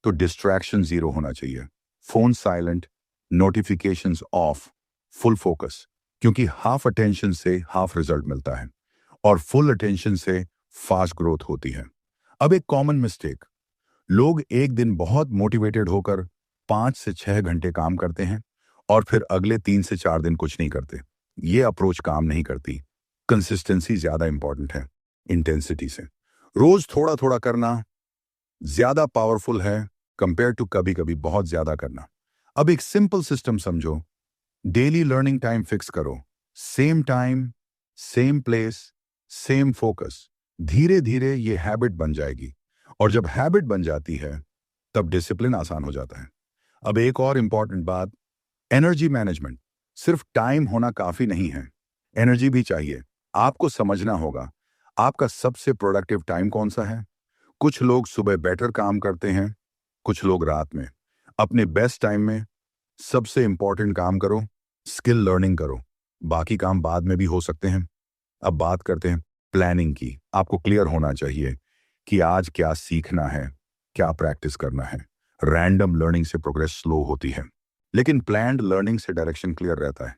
तो डिस्ट्रैक्शन जीरो होना चाहिए। Phone silent, notifications of, full focus. क्योंकि हाफ अटेंशन से हाफ रिजल्ट मिलता है और फुल अटेंशन से फास्ट ग्रोथ होती है। अब एक कॉमन मिस्टेक, लोग एक दिन बहुत मोटिवेटेड होकर 5 से 6 घंटे काम करते हैं और फिर अगले 3 से 4 दिन कुछ नहीं करते। ये अप्रोच काम नहीं करती। कंसिस्टेंसी ज्यादा इंपॉर्टेंट है इंटेंसिटी से। रोज थोड़ा थोड़ा करना ज्यादा पावरफुल है कंपेयर टू कभी कभी बहुत ज्यादा करना। अब एक सिंपल सिस्टम समझो। डेली लर्निंग टाइम फिक्स करो। Same time, same place, same focus. धीरे धीरे ये हैबिट बन जाएगी और जब हैबिट बन जाती है तब डिसिप्लिन आसान हो जाता है। अब एक और इंपॉर्टेंट बात, एनर्जी मैनेजमेंट। सिर्फ टाइम होना काफी नहीं है, एनर्जी भी चाहिए। आपको समझना होगा आपका सबसे प्रोडक्टिव टाइम कौन सा है। कुछ लोग सुबह बेटर काम करते हैं, कुछ लोग रात में। अपने बेस्ट टाइम में सबसे इंपॉर्टेंट काम करो, स्किल लर्निंग करो। बाकी काम बाद में भी हो सकते हैं। अब बात करते हैं प्लानिंग की। आपको क्लियर होना चाहिए कि आज क्या सीखना है, क्या प्रैक्टिस करना है। रैंडम लर्निंग से प्रोग्रेस स्लो होती है, लेकिन प्लान्ड लर्निंग से डायरेक्शन क्लियर रहता है।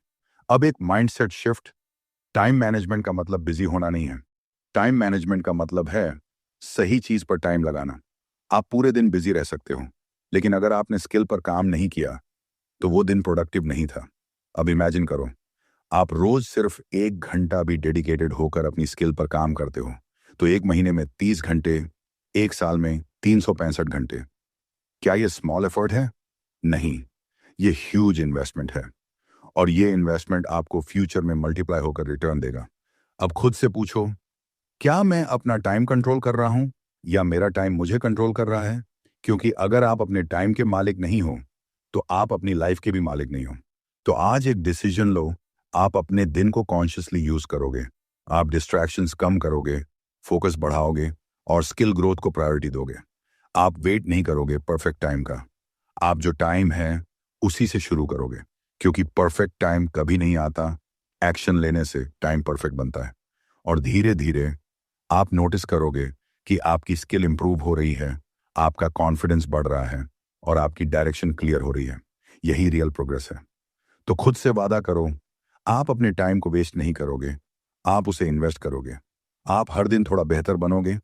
अब एक माइंडसेट शिफ्ट। टाइम मैनेजमेंट का मतलब बिजी होना नहीं है। टाइम मैनेजमेंट का मतलब है सही चीज पर टाइम लगाना। आप पूरे दिन बिजी रह सकते हो, लेकिन अगर आपने स्किल पर काम नहीं किया तो वो दिन प्रोडक्टिव नहीं था। अब इमेजिन करो, आप रोज सिर्फ 1 घंटा भी डेडिकेटेड होकर अपनी स्किल पर काम करते हो तो 1 महीने में 30 घंटे, 1 साल में 365 घंटे। क्या ये स्मॉल एफर्ट है? नहीं, ये ह्यूज इन्वेस्टमेंट है और ये इन्वेस्टमेंट आपको फ्यूचर में मल्टीप्लाई होकर रिटर्न देगा। अब खुद से पूछो, क्या मैं अपना टाइम कंट्रोल कर रहा हूं या मेरा टाइम मुझे कंट्रोल कर रहा है? क्योंकि अगर आप अपने टाइम के मालिक नहीं हो तो आप अपनी लाइफ के भी मालिक नहीं हो। तो आज एक डिसीजन लो। आप अपने दिन को कॉन्शियसली यूज करोगे, आप डिस्ट्रैक्शंस कम करोगे, फोकस बढ़ाओगे और स्किल ग्रोथ को प्रायोरिटी दोगे। आप वेट नहीं करोगे परफेक्ट टाइम का। आप जो टाइम है उसी से शुरू करोगे, क्योंकि परफेक्ट टाइम कभी नहीं आता। एक्शन लेने से टाइम परफेक्ट बनता है और धीरे धीरे आप नोटिस करोगे कि आपकी स्किल इंप्रूव हो रही है, आपका कॉन्फिडेंस बढ़ रहा है और आपकी डायरेक्शन क्लियर हो रही है। यही रियल प्रोग्रेस है। तो खुद से वादा करो, आप अपने टाइम को वेस्ट नहीं करोगे, आप उसे इन्वेस्ट करोगे। आप हर दिन थोड़ा बेहतर बनोगे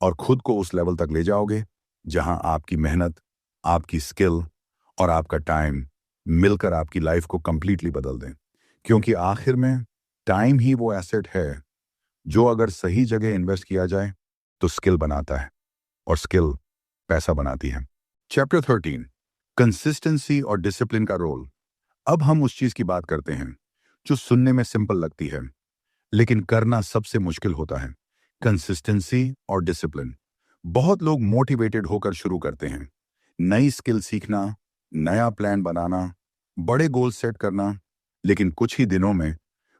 और खुद को उस लेवल तक ले जाओगे जहां आपकी मेहनत, आपकी स्किल और आपका टाइम मिलकर आपकी लाइफ को कंप्लीटली बदल दें। क्योंकि आखिर में टाइम ही वो एसेट है जो अगर सही जगह इन्वेस्ट किया जाए तो स्किल बनाता है और स्किल पैसा बनाती है। चैप्टर 13, कंसिस्टेंसी और डिसिप्लिन का रोल। अब हम उस चीज की बात करते हैं जो सुनने में सिंपल लगती है लेकिन करना सबसे मुश्किल होता है, कंसिस्टेंसी और डिसिप्लिन। बहुत लोग मोटिवेटेड होकर शुरू करते हैं, नई स्किल सीखना, नया प्लान बनाना, बड़े गोल सेट करना, लेकिन कुछ ही दिनों में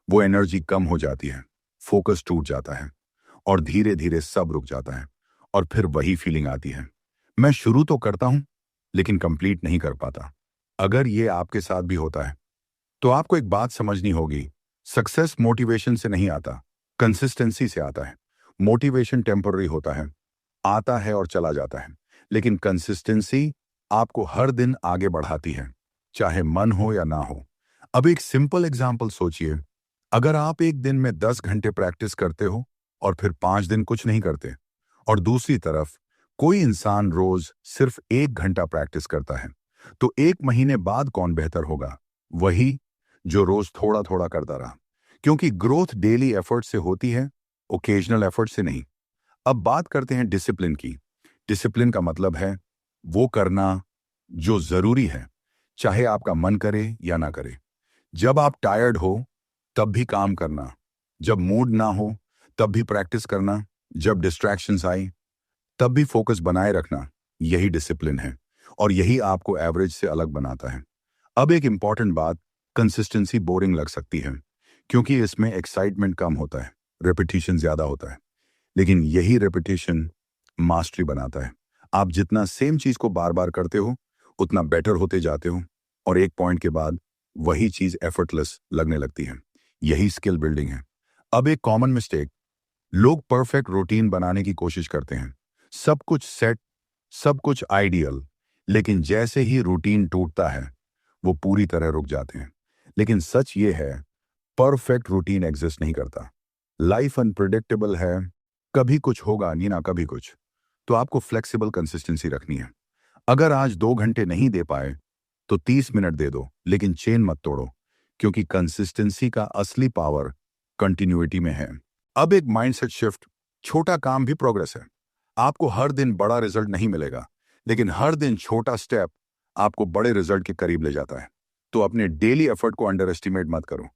वो एनर्जी कम हो जाती है, फोकस टूट जाता है और धीरे धीरे सब रुक जाता है और फिर वही फीलिंग आती है, मैं शुरू तो करता हूं लेकिन कंप्लीट नहीं कर पाता। अगर ये आपके साथ भी होता है तो आपको एक बात समझनी होगी, सक्सेस मोटिवेशन से नहीं आता, कंसिस्टेंसी से आता है। मोटिवेशन टेम्पररी होता है, आता है और चला जाता है, लेकिन कंसिस्टेंसी आपको हर दिन आगे बढ़ाती है, चाहे मन हो या ना हो। अब एक सिंपल एग्जाम्पल सोचिए, अगर आप एक दिन में 10 घंटे प्रैक्टिस करते हो और फिर 5 दिन कुछ नहीं करते, और दूसरी तरफ कोई इंसान रोज सिर्फ 1 घंटा प्रैक्टिस करता है, तो 1 महीने बाद कौन बेहतर होगा? वही जो रोज थोड़ा थोड़ा करता रहा। क्योंकि ग्रोथ डेली एफर्ट से होती है, ओकेजनल एफर्ट से नहीं। अब बात करते हैं डिसिप्लिन की। डिसिप्लिन का मतलब है वो करना जो जरूरी है, चाहे आपका मन करे या ना करे। जब आप टायर्ड हो तब भी काम करना, जब मूड ना हो तब भी प्रैक्टिस करना, जब डिस्ट्रैक्शंस आई तब भी फोकस बनाए रखना। यही डिसिप्लिन है और यही आपको एवरेज से अलग बनाता है। अब एक इंपॉर्टेंट बात, कंसिस्टेंसी बोरिंग लग सकती है, क्योंकि इसमें एक्साइटमेंट कम होता है, रेपिटेशन ज्यादा होता है। लेकिन यही रेपिटेशन मास्टरी बनाता है। आप जितना सेम चीज को बार बार करते हो उतना बेटर होते जाते हो, और एक पॉइंट के बाद वही चीज एफर्टलेस लगने लगती है। यही स्किल बिल्डिंग है। अब एक कॉमन मिस्टेक, लोग परफेक्ट रूटीन बनाने की कोशिश करते हैं, सब कुछ सेट, सब कुछ आइडियल, लेकिन जैसे ही रूटीन टूटता है वो पूरी तरह रुक जाते हैं। लेकिन सच ये है, परफेक्ट रूटीन एग्जिस्ट नहीं करता। लाइफ अनप्रिडिक्टेबल है, कभी कुछ होगा नहीं ना कभी कुछ। तो आपको फ्लेक्सिबल कंसिस्टेंसी रखनी है। अगर आज 2 घंटे नहीं दे पाए तो 30 मिनट दे दो, लेकिन चेन मत तोड़ो, क्योंकि कंसिस्टेंसी का असली पावर कंटिन्यूटी में है। अब एक माइंडसेट शिफ्ट, छोटा काम भी प्रोग्रेस है। आपको हर दिन बड़ा रिजल्ट नहीं मिलेगा, लेकिन हर दिन छोटा स्टेप आपको बड़े रिजल्ट के करीब ले जाता है। तो अपने डेली एफर्ट को अंडर एस्टिमेट मत करो।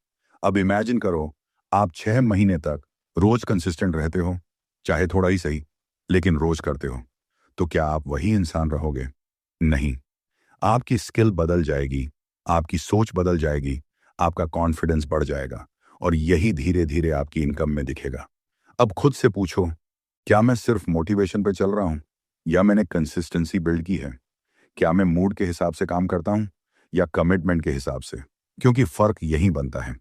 अब इमेजिन करो, आप 6 महीने तक रोज कंसिस्टेंट रहते हो, चाहे थोड़ा ही सही, लेकिन रोज करते हो। तो क्या आप वही इंसान रहोगे? नहीं। आपकी स्किल बदल जाएगी, आपकी सोच बदल जाएगी, आपका कॉन्फिडेंस बढ़ जाएगा, और यही धीरे धीरे आपकी इनकम में दिखेगा। अब खुद से पूछो, क्या मैं सिर्फ मोटिवेशन पे चल रहा हूं, या मैंने कंसिस्टेंसी बिल्ड की है? क्या मैं मूड के हिसाब से काम करता हूं या कमिटमेंट के हिसाब से? क्योंकि फर्क यही बनता है।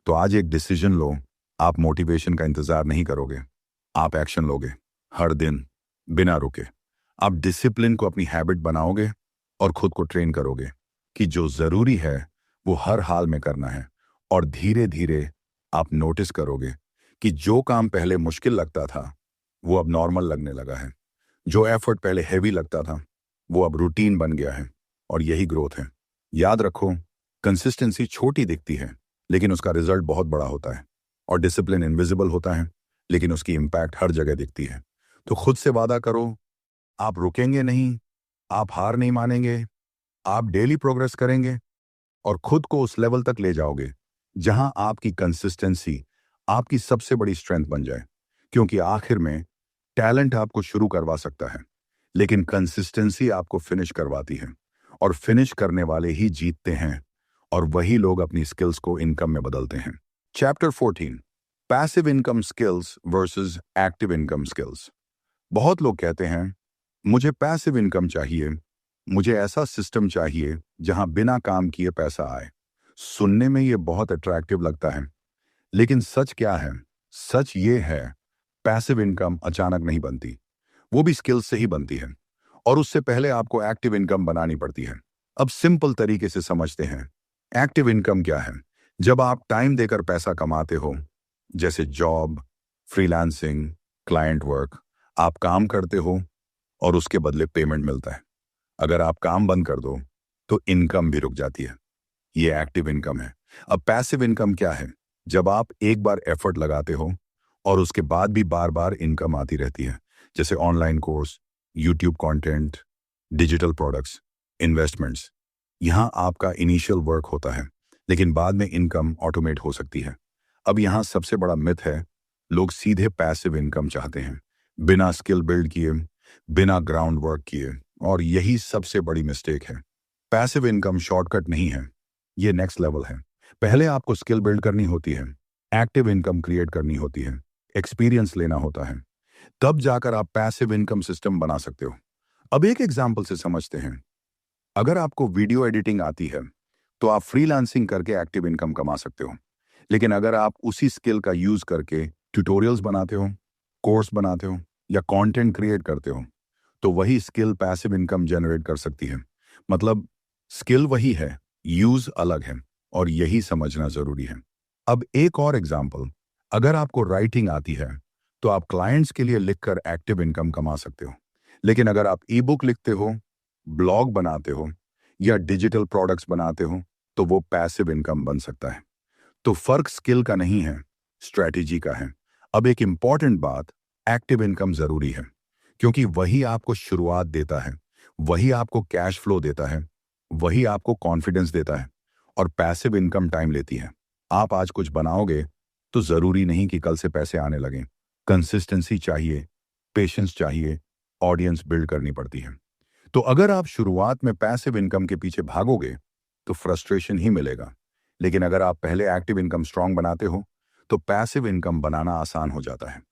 तो आज एक डिसीजन लो, आप मोटिवेशन का इंतजार नहीं करोगे, आप एक्शन लोगे, हर दिन, बिना रुके। आप डिसिप्लिन को अपनी हैबिट बनाओगे और खुद को ट्रेन करोगे कि जो जरूरी है वो हर हाल में करना है। और धीरे धीरे आप नोटिस करोगे कि जो काम पहले मुश्किल लगता था वो अब नॉर्मल लगने लगा है। जो एफर्ट पहले हैवी लगता था वो अब रूटीन बन गया है, और यही ग्रोथ है। याद रखो, कंसिस्टेंसी छोटी दिखती है लेकिन उसका रिजल्ट बहुत बड़ा होता है, और डिसिप्लिन इनविजिबल होता है लेकिन उसकी इंपैक्ट हर जगह दिखती है। तो खुद से वादा करो, आप रुकेंगे नहीं, आप हार नहीं मानेंगे, आप डेली प्रोग्रेस करेंगे और खुद को उस लेवल तक ले जाओगे जहां आपकी कंसिस्टेंसी आपकी सबसे बड़ी स्ट्रेंथ बन जाए। क्योंकि आखिर में टैलेंट आपको शुरू करवा सकता है, लेकिन कंसिस्टेंसी आपको फिनिश करवाती है, और फिनिश करने वाले ही जीतते हैं, और वही लोग अपनी स्किल्स को इनकम में बदलते हैं। Chapter 14, passive income skills versus active income skills. बहुत लोग कहते हैं, मुझे पैसिव इनकम चाहिए, मुझे ऐसा सिस्टम चाहिए जहां बिना काम किए पैसा आए। सुनने में ये बहुत अट्रैक्टिव लगता है, लेकिन सच क्या है? सच ये है, पैसिव इनकम अचानक नहीं बनती, वो भी स्किल्स से ही बनती है, और उससे पहले आपको एक्टिव इनकम बनानी पड़ती है। अब सिंपल तरीके से समझते हैं, एक्टिव इनकम क्या है? जब आप टाइम देकर पैसा कमाते हो, जैसे जॉब, फ्रीलांसिंग, क्लाइंट वर्क, आप काम करते हो और उसके बदले पेमेंट मिलता है। अगर आप काम बंद कर दो तो इनकम भी रुक जाती है। ये एक्टिव इनकम है। अब पैसिव इनकम क्या है? जब आप एक बार एफर्ट लगाते हो और उसके बाद भी बार बार इनकम आती रहती है, जैसे online course, YouTube content, digital products, investments. यहां आपका इनिशियल वर्क होता है, लेकिन बाद में इनकम ऑटोमेट हो सकती है। अब यहां सबसे बड़ा मिथ है, लोग सीधे पैसिव इनकम चाहते हैं, बिना स्किल बिल्ड किए, बिना ग्राउंड वर्क किए, और यही सबसे बड़ी मिस्टेक है। पैसिव इनकम शॉर्टकट नहीं है, ये नेक्स्ट लेवल है। पहले आपको स्किल बिल्ड करनी होती है, एक्टिव इनकम क्रिएट करनी होती है, एक्सपीरियंस लेना होता है, तब जाकर आप पैसिव इनकम सिस्टम बना सकते हो। अब एक एग्जाम्पल से समझते हैं। अगर आपको वीडियो एडिटिंग आती है तो आप फ्रीलांसिंग करके एक्टिव इनकम कमा सकते हो। लेकिन अगर आप उसी स्किल का यूज करके ट्यूटोरियल्स बनाते हो, कोर्स बनाते हो, या कंटेंट क्रिएट करते हो, तो वही स्किल पैसिव इनकम जनरेट कर सकती है। मतलब स्किल वही है, यूज अलग है, और यही समझना जरूरी है। अब एक और एग्जांपल, अगर आपको राइटिंग आती है तो आप क्लाइंट्स के लिए लिखकर एक्टिव इनकम कमा सकते हो। लेकिन अगर आप ई बुक लिखते हो, ब्लॉग बनाते हो, या डिजिटल प्रोडक्ट्स बनाते हो, तो वो पैसिव इनकम बन सकता है। तो फर्क स्किल का नहीं है, स्ट्रैटेजी का है। अब एक इंपॉर्टेंट बात, एक्टिव इनकम जरूरी है, क्योंकि वही आपको शुरुआत देता है, वही आपको कैश फ्लो देता है, वही आपको कॉन्फिडेंस देता है, और पैसिव इनकम टाइम लेती है। आप आज कुछ बनाओगे तो जरूरी नहीं कि कल से पैसे आने लगें। कंसिस्टेंसी चाहिए, पेशेंस चाहिए, ऑडियंस बिल्ड करनी पड़ती है। तो अगर आप शुरुआत में पैसिव इनकम के पीछे भागोगे तो फ्रस्ट्रेशन ही मिलेगा, लेकिन अगर आप पहले एक्टिव इनकम स्ट्रांग बनाते हो तो पैसिव इनकम बनाना आसान हो जाता है।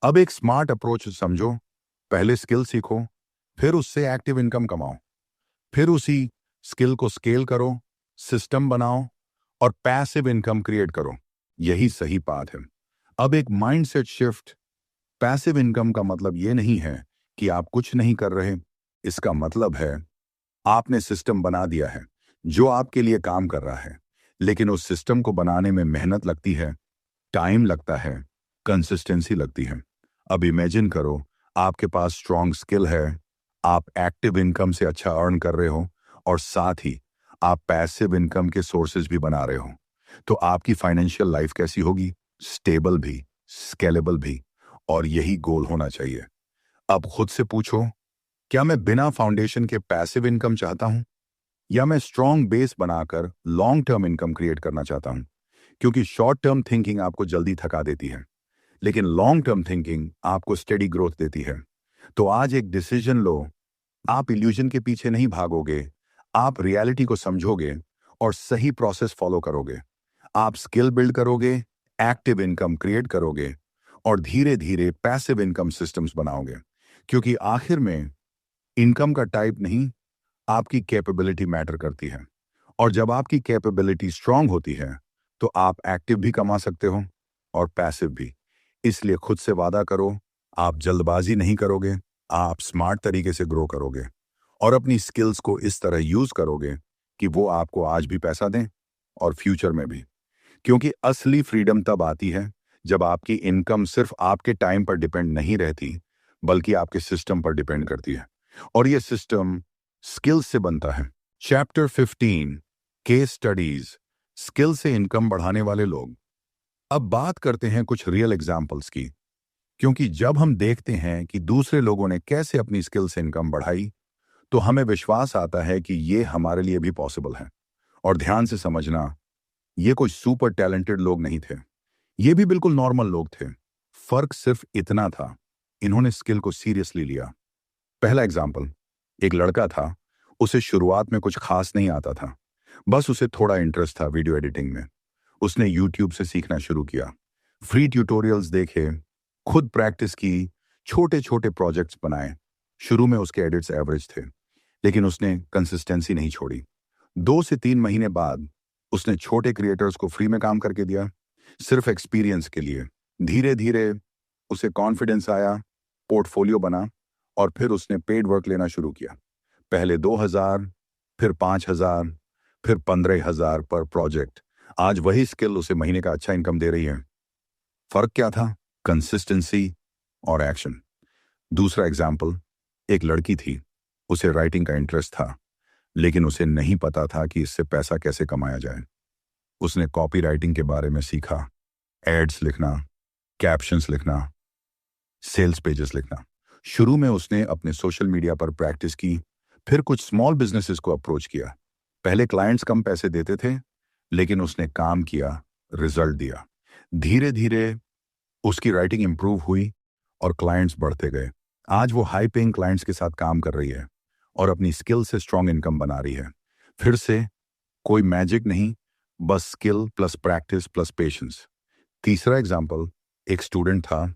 अब एक स्मार्ट अप्रोच समझो। पहले स्किल सीखो, फिर उससे एक्टिव इनकम कमाओ, फिर उसी स्किल को स्केल करो, सिस्टम बनाओ और पैसिव इनकम क्रिएट करो। यही सही पाथ है। अब एक माइंडसेट शिफ्ट। पैसिव इनकम का मतलब यह नहीं है कि आप कुछ नहीं कर रहे। इसका मतलब है आपने सिस्टम बना दिया है जो आपके लिए काम कर रहा है, लेकिन उस सिस्टम को बनाने में मेहनत लगती है, टाइम लगता है, कंसिस्टेंसी लगती है। अब इमेजिन करो आपके पास स्ट्रॉन्ग स्किल है, आप एक्टिव इनकम से अच्छा अर्न कर रहे हो और साथ ही आप पैसिव इनकम के सोर्सेज भी बना रहे हो। तो आपकी फाइनेंशियल लाइफ कैसी होगी? स्टेबल भी, स्केलेबल भी। और यही गोल होना चाहिए। अब खुद से पूछो, क्या मैं बिना फाउंडेशन के पैसिव इनकम चाहता हूं या मैं स्ट्रॉन्ग बेस बनाकर लॉन्ग टर्म इनकम क्रिएट करना चाहता हूं? क्योंकि शॉर्ट टर्म थिंकिंग आपको जल्दी थका देती है, लेकिन लॉन्ग टर्म थिंकिंग आपको स्टेडी ग्रोथ देती है। तो आज एक डिसीजन लो। आप इल्यूजन के पीछे नहीं भागोगे, आप रियलिटी को समझोगे और सही प्रोसेस फॉलो करोगे। आप स्किल बिल्ड करोगे, एक्टिव इनकम क्रिएट करोगे और धीरे धीरे पैसिव इनकम सिस्टम्स बनाओगे। क्योंकि आखिर में इनकम का टाइप नहीं, आपकी कैपेबिलिटी मैटर करती है। और जब आपकी कैपेबिलिटी स्ट्रांग होती है तो आप एक्टिव भी कमा सकते हो और पैसिव भी। इसलिए खुद से वादा करो, आप जल्दबाजी नहीं करोगे, आप स्मार्ट तरीके से ग्रो करोगे और अपनी स्किल्स को इस तरह यूज करोगे कि वो आपको आज भी पैसा दें और फ्यूचर में भी। क्योंकि असली फ्रीडम तब आती है जब आपकी इनकम सिर्फ आपके टाइम पर डिपेंड नहीं रहती, बल्कि आपके सिस्टम पर डिपेंड करती है। और ये सिस्टम स्किल्स से बनता है। चैप्टर 15, केस स्टडीज, स्किल से इनकम बढ़ाने वाले लोग। अब बात करते हैं कुछ रियल एग्जाम्पल्स की। क्योंकि जब हम देखते हैं कि दूसरे लोगों ने कैसे अपनी स्किल से इनकम बढ़ाई, तो हमें विश्वास आता है कि ये हमारे लिए भी पॉसिबल है। और ध्यान से समझना, ये कोई सुपर टैलेंटेड लोग नहीं थे, ये भी बिल्कुल नॉर्मल लोग थे। फर्क सिर्फ इतना था, इन्होंने स्किल को सीरियसली लिया। पहला एग्जाम्पल, एक लड़का था, उसे शुरुआत में कुछ खास नहीं आता था, बस उसे थोड़ा इंटरेस्ट था वीडियो एडिटिंग में। उसने यूट्यूब से सीखना शुरू किया, फ्री ट्यूटोरियल्स देखे, खुद प्रैक्टिस की, छोटे छोटे प्रोजेक्ट्स बनाए। शुरू में उसके एडिट्स एवरेज थे, लेकिन उसने कंसिस्टेंसी नहीं छोड़ी। 2 से 3 महीने बाद उसने छोटे क्रिएटर्स को फ्री में काम करके दिया, सिर्फ एक्सपीरियंस के लिए। धीरे धीरे उसे कॉन्फिडेंस आया, पोर्टफोलियो बना और फिर उसने पेड वर्क लेना शुरू किया। पहले 2,000, फिर 5,000, फिर 15,000 पर प्रोजेक्ट। आज वही स्किल उसे महीने का अच्छा इनकम दे रही है। फर्क क्या था? कंसिस्टेंसी और एक्शन। दूसरा एग्जाम्पल, एक लड़की थी, उसे राइटिंग का इंटरेस्ट था, लेकिन उसे नहीं पता था कि इससे पैसा कैसे कमाया जाए। उसने कॉपी राइटिंग के बारे में सीखा, एड्स लिखना, कैप्शंस लिखना, सेल्स पेजेस लिखना। शुरू में उसने अपने सोशल मीडिया पर प्रैक्टिस की, फिर कुछ स्मॉल बिजनेसेस को अप्रोच किया। पहले क्लाइंट्स कम पैसे देते थे, लेकिन उसने काम किया, रिजल्ट दिया। धीरे धीरे उसकी राइटिंग इंप्रूव हुई और क्लाइंट्स बढ़ते गए। आज वो हाई पेइंग क्लाइंट्स के साथ काम कर रही है और अपनी स्किल से स्ट्रॉन्ग इनकम बना रही है। फिर से कोई मैजिक नहीं, बस skill plus practice plus patience. तीसरा एग्जाम्पल, एक स्टूडेंट था,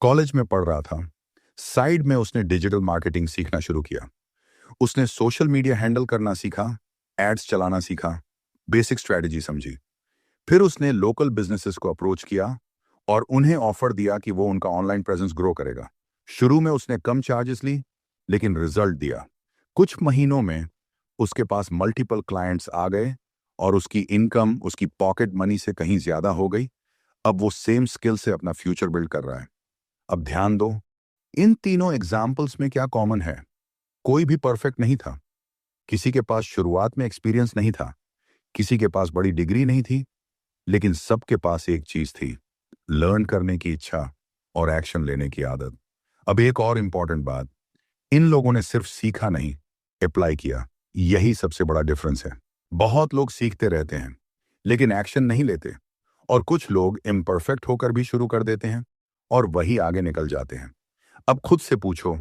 कॉलेज में पढ़ रहा था। साइड में उसने डिजिटल मार्केटिंग सीखना शुरू किया। उसने सोशल मीडिया हैंडल करना सीखा, एड्स चलाना सीखा, बेसिक स्ट्रेटजी समझी। फिर उसने लोकल बिजनेसेस को अप्रोच किया और उन्हें ऑफर दिया कि वो उनका ऑनलाइन प्रेजेंस ग्रो करेगा। शुरू में उसने कम चार्जेस ली, लेकिन रिजल्ट दिया। कुछ महीनों में उसके पास मल्टीपल क्लाइंट्स आ गए और उसकी इनकम उसकी पॉकेट मनी से कहीं ज्यादा हो गई। अब वो सेम स्किल से अपना फ्यूचर बिल्ड कर रहा है। अब ध्यान दो, इन तीनों एग्जाम्पल्स में क्या कॉमन है? कोई भी परफेक्ट नहीं था। किसी के पास शुरुआत में एक्सपीरियंस नहीं था, किसी के पास बड़ी डिग्री नहीं थी, लेकिन सबके पास एक चीज थी, लर्न करने की इच्छा और एक्शन लेने की आदत। अब एक और इंपॉर्टेंट बात, इन लोगों ने सिर्फ सीखा नहीं, अप्लाई किया। यही सबसे बड़ा डिफरेंस है। बहुत लोग सीखते रहते हैं, लेकिन एक्शन नहीं लेते। और कुछ लोग इम्परफेक्ट होकर भी शुरू कर देते हैं और वही आगे निकल जाते हैं। अब खुद से पूछो,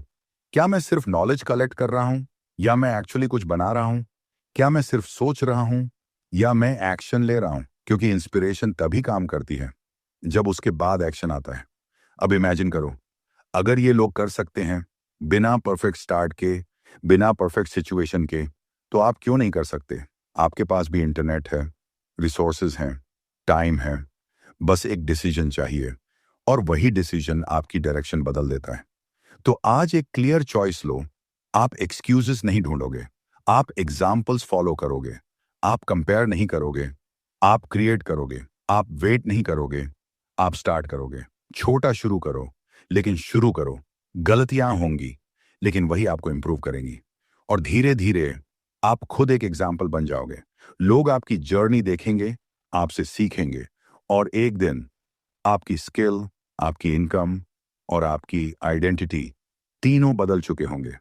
क्या मैं सिर्फ नॉलेज कलेक्ट कर रहा हूं या मैं एक्चुअली कुछ बना रहा हूं? क्या मैं सिर्फ सोच रहा हूं या मैं एक्शन ले रहा हूं? क्योंकि इंस्पिरेशन तभी काम करती है जब उसके बाद एक्शन आता है। अब इमेजिन करो, अगर ये लोग कर सकते हैं बिना परफेक्ट स्टार्ट के, बिना परफेक्ट सिचुएशन के, तो आप क्यों नहीं कर सकते? आपके पास भी इंटरनेट है, रिसोर्सेज हैं, टाइम है, बस एक डिसीजन चाहिए, और वही डिसीजन आपकी डायरेक्शन बदल देता है। तो आज एक क्लियर चॉइस लो। आप एक्सक्यूजेस नहीं ढूंढोगे, आप एग्जाम्पल्स फॉलो करोगे, आप कंपेयर नहीं करोगे, आप क्रिएट करोगे, आप वेट नहीं करोगे, आप स्टार्ट करोगे। छोटा शुरू करो, लेकिन शुरू करो। गलतियां होंगी, लेकिन वही आपको इंप्रूव करेंगी, और धीरे धीरे आप खुद एक एग्जाम्पल बन जाओगे। लोग आपकी जर्नी देखेंगे, आपसे सीखेंगे, और एक दिन आपकी स्किल, आपकी इनकम और आपकी आइडेंटिटी तीनों बदल चुके होंगे।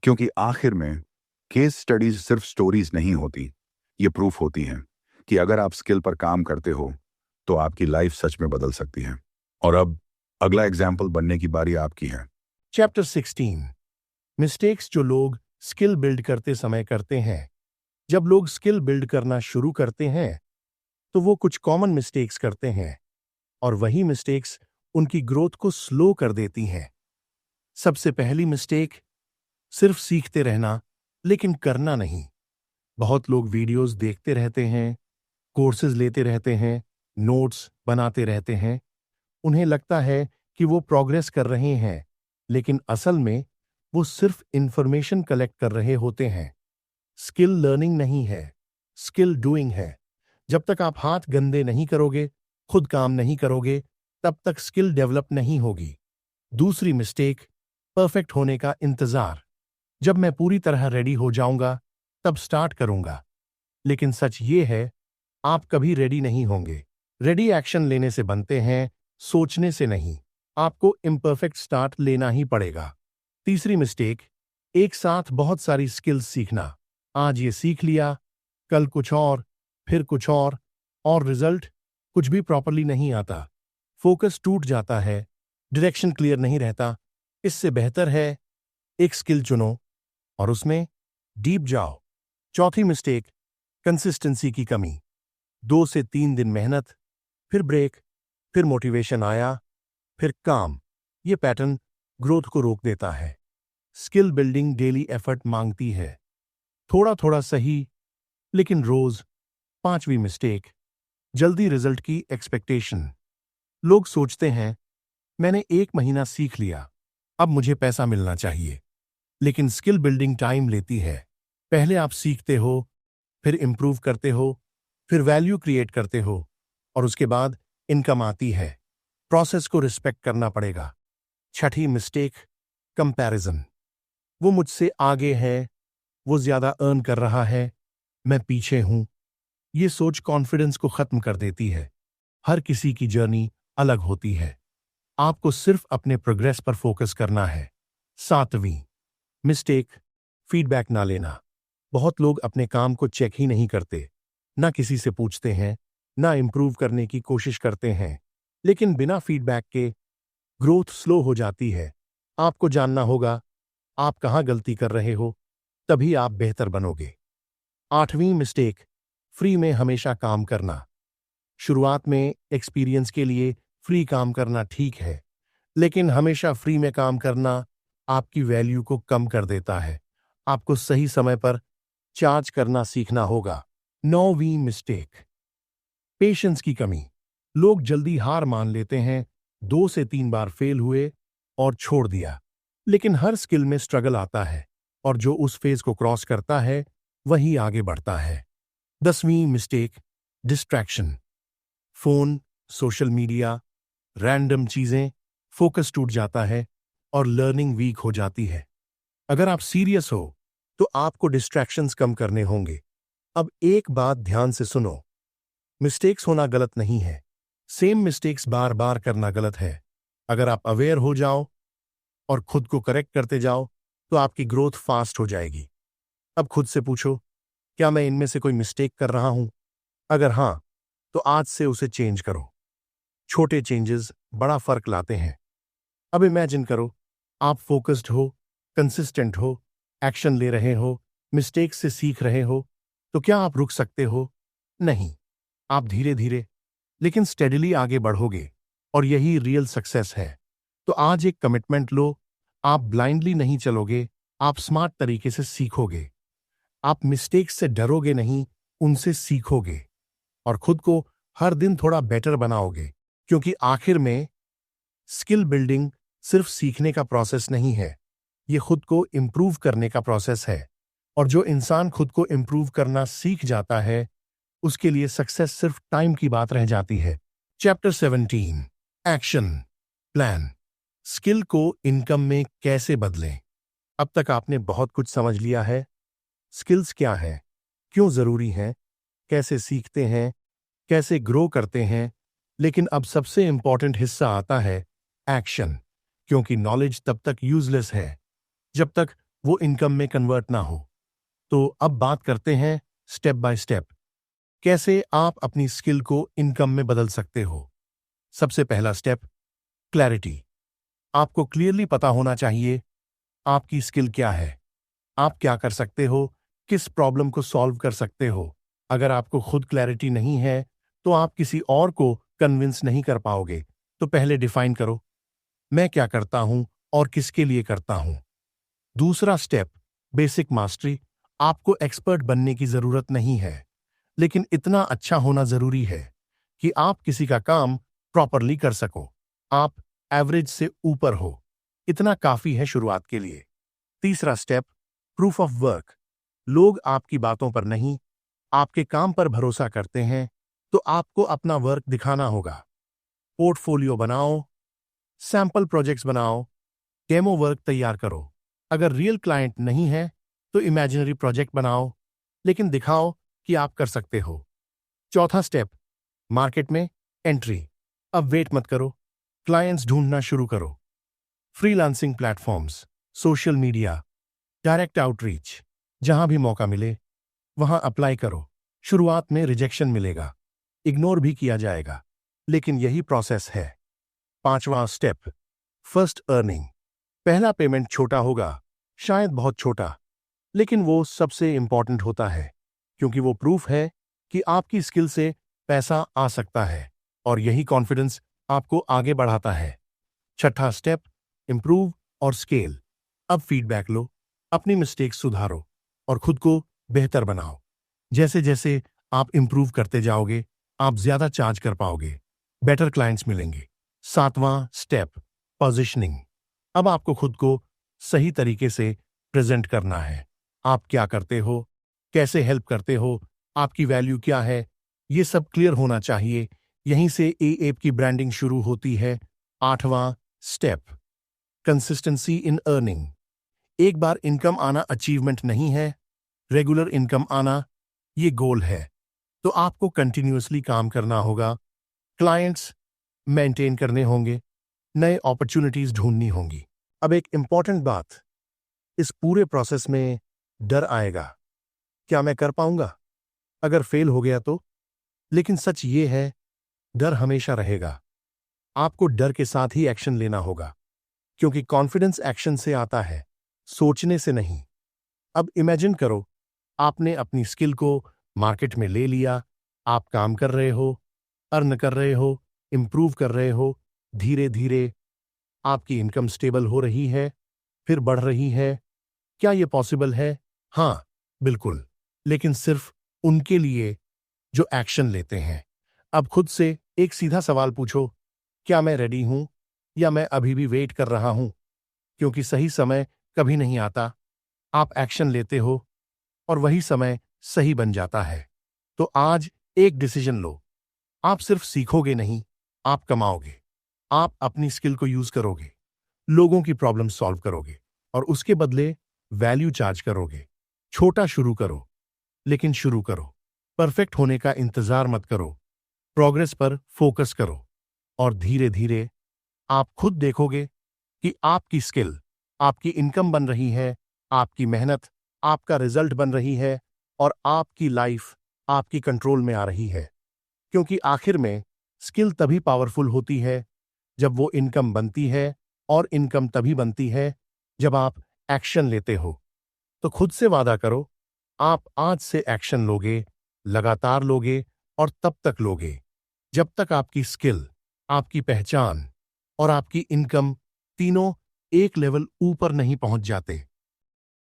क्योंकि आखिर में केस स्टडीज सिर्फ स्टोरीज नहीं होती, ये प्रूफ होती हैं कि अगर आप स्किल पर काम करते हो तो आपकी लाइफ सच में बदल सकती है। और अब अगला एग्जाम्पल बनने की बारी आपकी है। चैप्टर 16 मिस्टेक्स जो लोग स्किल बिल्ड करते समय करते हैं। जब लोग स्किल बिल्ड करना शुरू करते हैं तो वो कुछ कॉमन मिस्टेक्स करते हैं, और वही मिस्टेक्स उनकी ग्रोथ को स्लो कर देती हैं। सबसे पहली मिस्टेक, सिर्फ सीखते रहना लेकिन करना नहीं। बहुत लोग वीडियोस देखते रहते हैं, कोर्सेज लेते रहते हैं, नोट्स बनाते रहते हैं। उन्हें लगता है कि वो प्रोग्रेस कर रहे हैं, लेकिन असल में वो सिर्फ इंफॉर्मेशन कलेक्ट कर रहे होते हैं। स्किल लर्निंग नहीं है, स्किल डूइंग है। जब तक आप हाथ गंदे नहीं करोगे, खुद काम नहीं करोगे, तब तक स्किल डेवलप नहीं होगी। दूसरी मिस्टेक, परफेक्ट होने का इंतजार। जब मैं पूरी तरह रेडी हो जाऊंगा तब स्टार्ट करूंगा। लेकिन सच ये है, आप कभी रेडी नहीं होंगे। रेडी एक्शन लेने से बनते हैं, सोचने से नहीं। आपको इम्परफेक्ट स्टार्ट लेना ही पड़ेगा। तीसरी मिस्टेक, एक साथ बहुत सारी स्किल्स सीखना। आज ये सीख लिया, कल कुछ और, फिर कुछ और रिजल्ट कुछ भी प्रॉपरली नहीं आता। फोकस टूट जाता है, डायरेक्शन क्लियर नहीं रहता। इससे बेहतर है एक स्किल चुनो और उसमें डीप जाओ। चौथी मिस्टेक, कंसिस्टेंसी की कमी। 2 से 3 दिन मेहनत, फिर ब्रेक, फिर मोटिवेशन आया, फिर काम। ये पैटर्न ग्रोथ को रोक देता है। स्किल बिल्डिंग डेली एफर्ट मांगती है, थोड़ा थोड़ा सही, लेकिन रोज। पांचवी मिस्टेक, जल्दी रिजल्ट की एक्सपेक्टेशन। लोग सोचते हैं मैंने 1 महीना सीख लिया, अब मुझे पैसा मिलना चाहिए। लेकिन स्किल बिल्डिंग टाइम लेती है। पहले आप सीखते हो, फिर इंप्रूव करते हो, फिर वैल्यू क्रिएट करते हो, और उसके बाद इनकम आती है। प्रोसेस को रिस्पेक्ट करना पड़ेगा। छठी मिस्टेक, कंपैरिजन। वो मुझसे आगे है, वो ज्यादा अर्न कर रहा है, मैं पीछे हूं। ये सोच कॉन्फिडेंस को खत्म कर देती है। हर किसी की जर्नी अलग होती है, आपको सिर्फ अपने प्रोग्रेस पर फोकस करना है। सातवीं मिस्टेक, फीडबैक ना लेना। बहुत लोग अपने काम को चेक ही नहीं करते, ना किसी से पूछते हैं, ना इंप्रूव करने की कोशिश करते हैं। लेकिन बिना फीडबैक के ग्रोथ स्लो हो जाती है। आपको जानना होगा आप कहां गलती कर रहे हो, तभी आप बेहतर बनोगे। आठवीं मिस्टेक, फ्री में हमेशा काम करना। शुरुआत में एक्सपीरियंस के लिए फ्री काम करना ठीक है, लेकिन हमेशा फ्री में काम करना आपकी वैल्यू को कम कर देता है। आपको सही समय पर चार्ज करना सीखना होगा। नौवीं मिस्टेक, पेशेंस की कमी। लोग जल्दी हार मान लेते हैं, 2 से 3 बार फेल हुए और छोड़ दिया। लेकिन हर स्किल में स्ट्रगल आता है, और जो उस फेज को क्रॉस करता है वही आगे बढ़ता है। 10वीं mistake, distraction. Phone, social media, random चीजें, फोकस टूट जाता है और लर्निंग वीक हो जाती है। अगर आप सीरियस हो तो आपको डिस्ट्रैक्शंस कम करने होंगे। अब एक बात ध्यान से सुनो, मिस्टेक्स होना गलत नहीं है, सेम मिस्टेक्स बार बार करना गलत है। अगर आप अवेयर हो जाओ और खुद को करेक्ट करते जाओ तो आपकी ग्रोथ फास्ट हो जाएगी। अब खुद से पूछो, क्या मैं इनमें से कोई मिस्टेक कर रहा हूं? अगर हां, तो आज से उसे चेंज करो। छोटे चेंजेस बड़ा फर्क लाते हैं। अब इमेजिन करो, आप फोकस्ड हो, कंसिस्टेंट हो, एक्शन ले रहे हो, मिस्टेक से सीख रहे हो, तो क्या आप रुक सकते हो? नहीं। आप धीरे धीरे लेकिन स्टेडिली आगे बढ़ोगे और यही रियल सक्सेस है। तो आज एक कमिटमेंट लो, आप ब्लाइंडली नहीं चलोगे, आप स्मार्ट तरीके से सीखोगे। आप मिस्टेक्स से डरोगे नहीं, उनसे सीखोगे और खुद को हर दिन थोड़ा बेटर बनाओगे। क्योंकि आखिर में स्किल बिल्डिंग सिर्फ सीखने का प्रोसेस नहीं है, ये खुद को इम्प्रूव करने का प्रोसेस है। और जो इंसान खुद को इम्प्रूव करना सीख जाता है, उसके लिए सक्सेस सिर्फ टाइम की बात रह जाती है। Chapter 17, action plan. स्किल को इनकम में कैसे बदलें। अब तक आपने बहुत कुछ समझ लिया है। स्किल्स क्या है, क्यों जरूरी है, कैसे सीखते हैं, कैसे ग्रो करते हैं। लेकिन अब सबसे इंपॉर्टेंट हिस्सा आता है, एक्शन। क्योंकि नॉलेज तब तक यूजलेस है जब तक वो इनकम में कन्वर्ट ना हो। तो अब बात करते हैं स्टेप बाय स्टेप, कैसे आप अपनी स्किल को इनकम में बदल सकते हो। सबसे पहला स्टेप, क्लैरिटी। आपको क्लियरली पता होना चाहिए आपकी स्किल क्या है, आप क्या कर सकते हो, किस प्रॉब्लम को सॉल्व कर सकते हो। अगर आपको खुद क्लैरिटी नहीं है तो आप किसी और को कन्विंस नहीं कर पाओगे। तो पहले डिफाइन करो, मैं क्या करता हूं और किसके लिए करता हूं। दूसरा स्टेप, बेसिक मास्टरी। आपको एक्सपर्ट बनने की जरूरत नहीं है, लेकिन इतना अच्छा होना जरूरी है कि आप किसी का काम प्रॉपरली कर सको। आप एवरेज से ऊपर हो, इतना काफी है शुरुआत के लिए। तीसरा स्टेप, प्रूफ ऑफ वर्क। लोग आपकी बातों पर नहीं, आपके काम पर भरोसा करते हैं, तो आपको अपना वर्क दिखाना होगा। पोर्टफोलियो बनाओ, सैंपल प्रोजेक्ट्स बनाओ, डेमो वर्क तैयार करो। अगर रियल क्लाइंट नहीं है तो इमेजिनरी प्रोजेक्ट बनाओ, लेकिन दिखाओ कि आप कर सकते हो। चौथा स्टेप, मार्केट में एंट्री। अब वेट मत करो, क्लाइंट्स ढूंढना शुरू करो। Freelancing platforms, social media, direct outreach, जहां भी मौका मिले वहां अप्लाई करो। शुरुआत में रिजेक्शन मिलेगा, इग्नोर भी किया जाएगा, लेकिन यही प्रोसेस है। पांचवा स्टेप, फर्स्ट अर्निंग। पहला पेमेंट छोटा होगा, शायद बहुत छोटा, लेकिन वो सबसे इंपॉर्टेंट होता है, क्योंकि वो प्रूफ है कि आपकी स्किल से पैसा आ सकता है और यही कॉन्फिडेंस आपको आगे बढ़ाता है। छठा स्टेप, इंप्रूव और स्केल। अब फीडबैक लो, अपनी मिस्टेक सुधारो और खुद को बेहतर बनाओ। जैसे जैसे आप इंप्रूव करते जाओगे, आप ज्यादा चार्ज कर पाओगे, बेटर क्लाइंट्स मिलेंगे। सातवां स्टेप, पोजीशनिंग। अब आपको खुद को सही तरीके से प्रेजेंट करना है। आप क्या करते हो, कैसे हेल्प करते हो, आपकी वैल्यू क्या है, ये सब क्लियर होना चाहिए। यहीं से एएप की ब्रांडिंग शुरू होती है। आठवां स्टेप, कंसिस्टेंसी इन अर्निंग। एक बार इनकम आना अचीवमेंट नहीं है, रेगुलर इनकम आना ये गोल है। तो आपको कंटिन्यूअसली काम करना होगा, क्लाइंट्स मेंटेन करने होंगे, नए अपॉर्चुनिटीज ढूंढनी होंगी। अब एक इंपॉर्टेंट बात, इस पूरे प्रोसेस में डर आएगा, क्या मैं कर पाऊंगा, अगर फेल हो गया तो। लेकिन सच ये है, डर हमेशा रहेगा। आपको डर के साथ ही एक्शन लेना होगा, क्योंकि कॉन्फिडेंस एक्शन से आता है, सोचने से नहीं। अब इमेजिन करो, आपने अपनी स्किल को मार्केट में ले लिया, आप काम कर रहे हो, अर्न कर रहे हो, इंप्रूव कर रहे हो। धीरे धीरे आपकी इनकम स्टेबल हो रही है, फिर बढ़ रही है। क्या यह पॉसिबल है? हाँ, बिल्कुल, लेकिन सिर्फ उनके लिए जो एक्शन लेते हैं। अब खुद से एक सीधा सवाल पूछो, क्या मैं रेडी हूं या मैं अभी भी वेट कर रहा हूं? क्योंकि सही समय कभी नहीं आता, आप एक्शन लेते हो और वही समय सही बन जाता है। तो आज एक डिसीजन लो, आप सिर्फ सीखोगे नहीं, आप कमाओगे। आप अपनी स्किल को यूज करोगे, लोगों की प्रॉब्लम सॉल्व करोगे और उसके बदले वैल्यू चार्ज करोगे। छोटा शुरू करो, लेकिन शुरू करो। परफेक्ट होने का इंतजार मत करो, प्रोग्रेस पर फोकस करो और धीरे धीरे आप खुद देखोगे कि आपकी स्किल आपकी इनकम बन रही है, आपकी मेहनत आपका रिजल्ट बन रही है और आपकी लाइफ आपकी कंट्रोल में आ रही है। क्योंकि आखिर में स्किल तभी पावरफुल होती है जब वो इनकम बनती है, और इनकम तभी बनती है जब आप एक्शन लेते हो। तो खुद से वादा करो, आप आज से एक्शन लोगे, लगातार लोगे और तब तक लोगे जब तक आपकी स्किल, आपकी पहचान और आपकी इनकम तीनों एक लेवल ऊपर नहीं पहुंच जाते।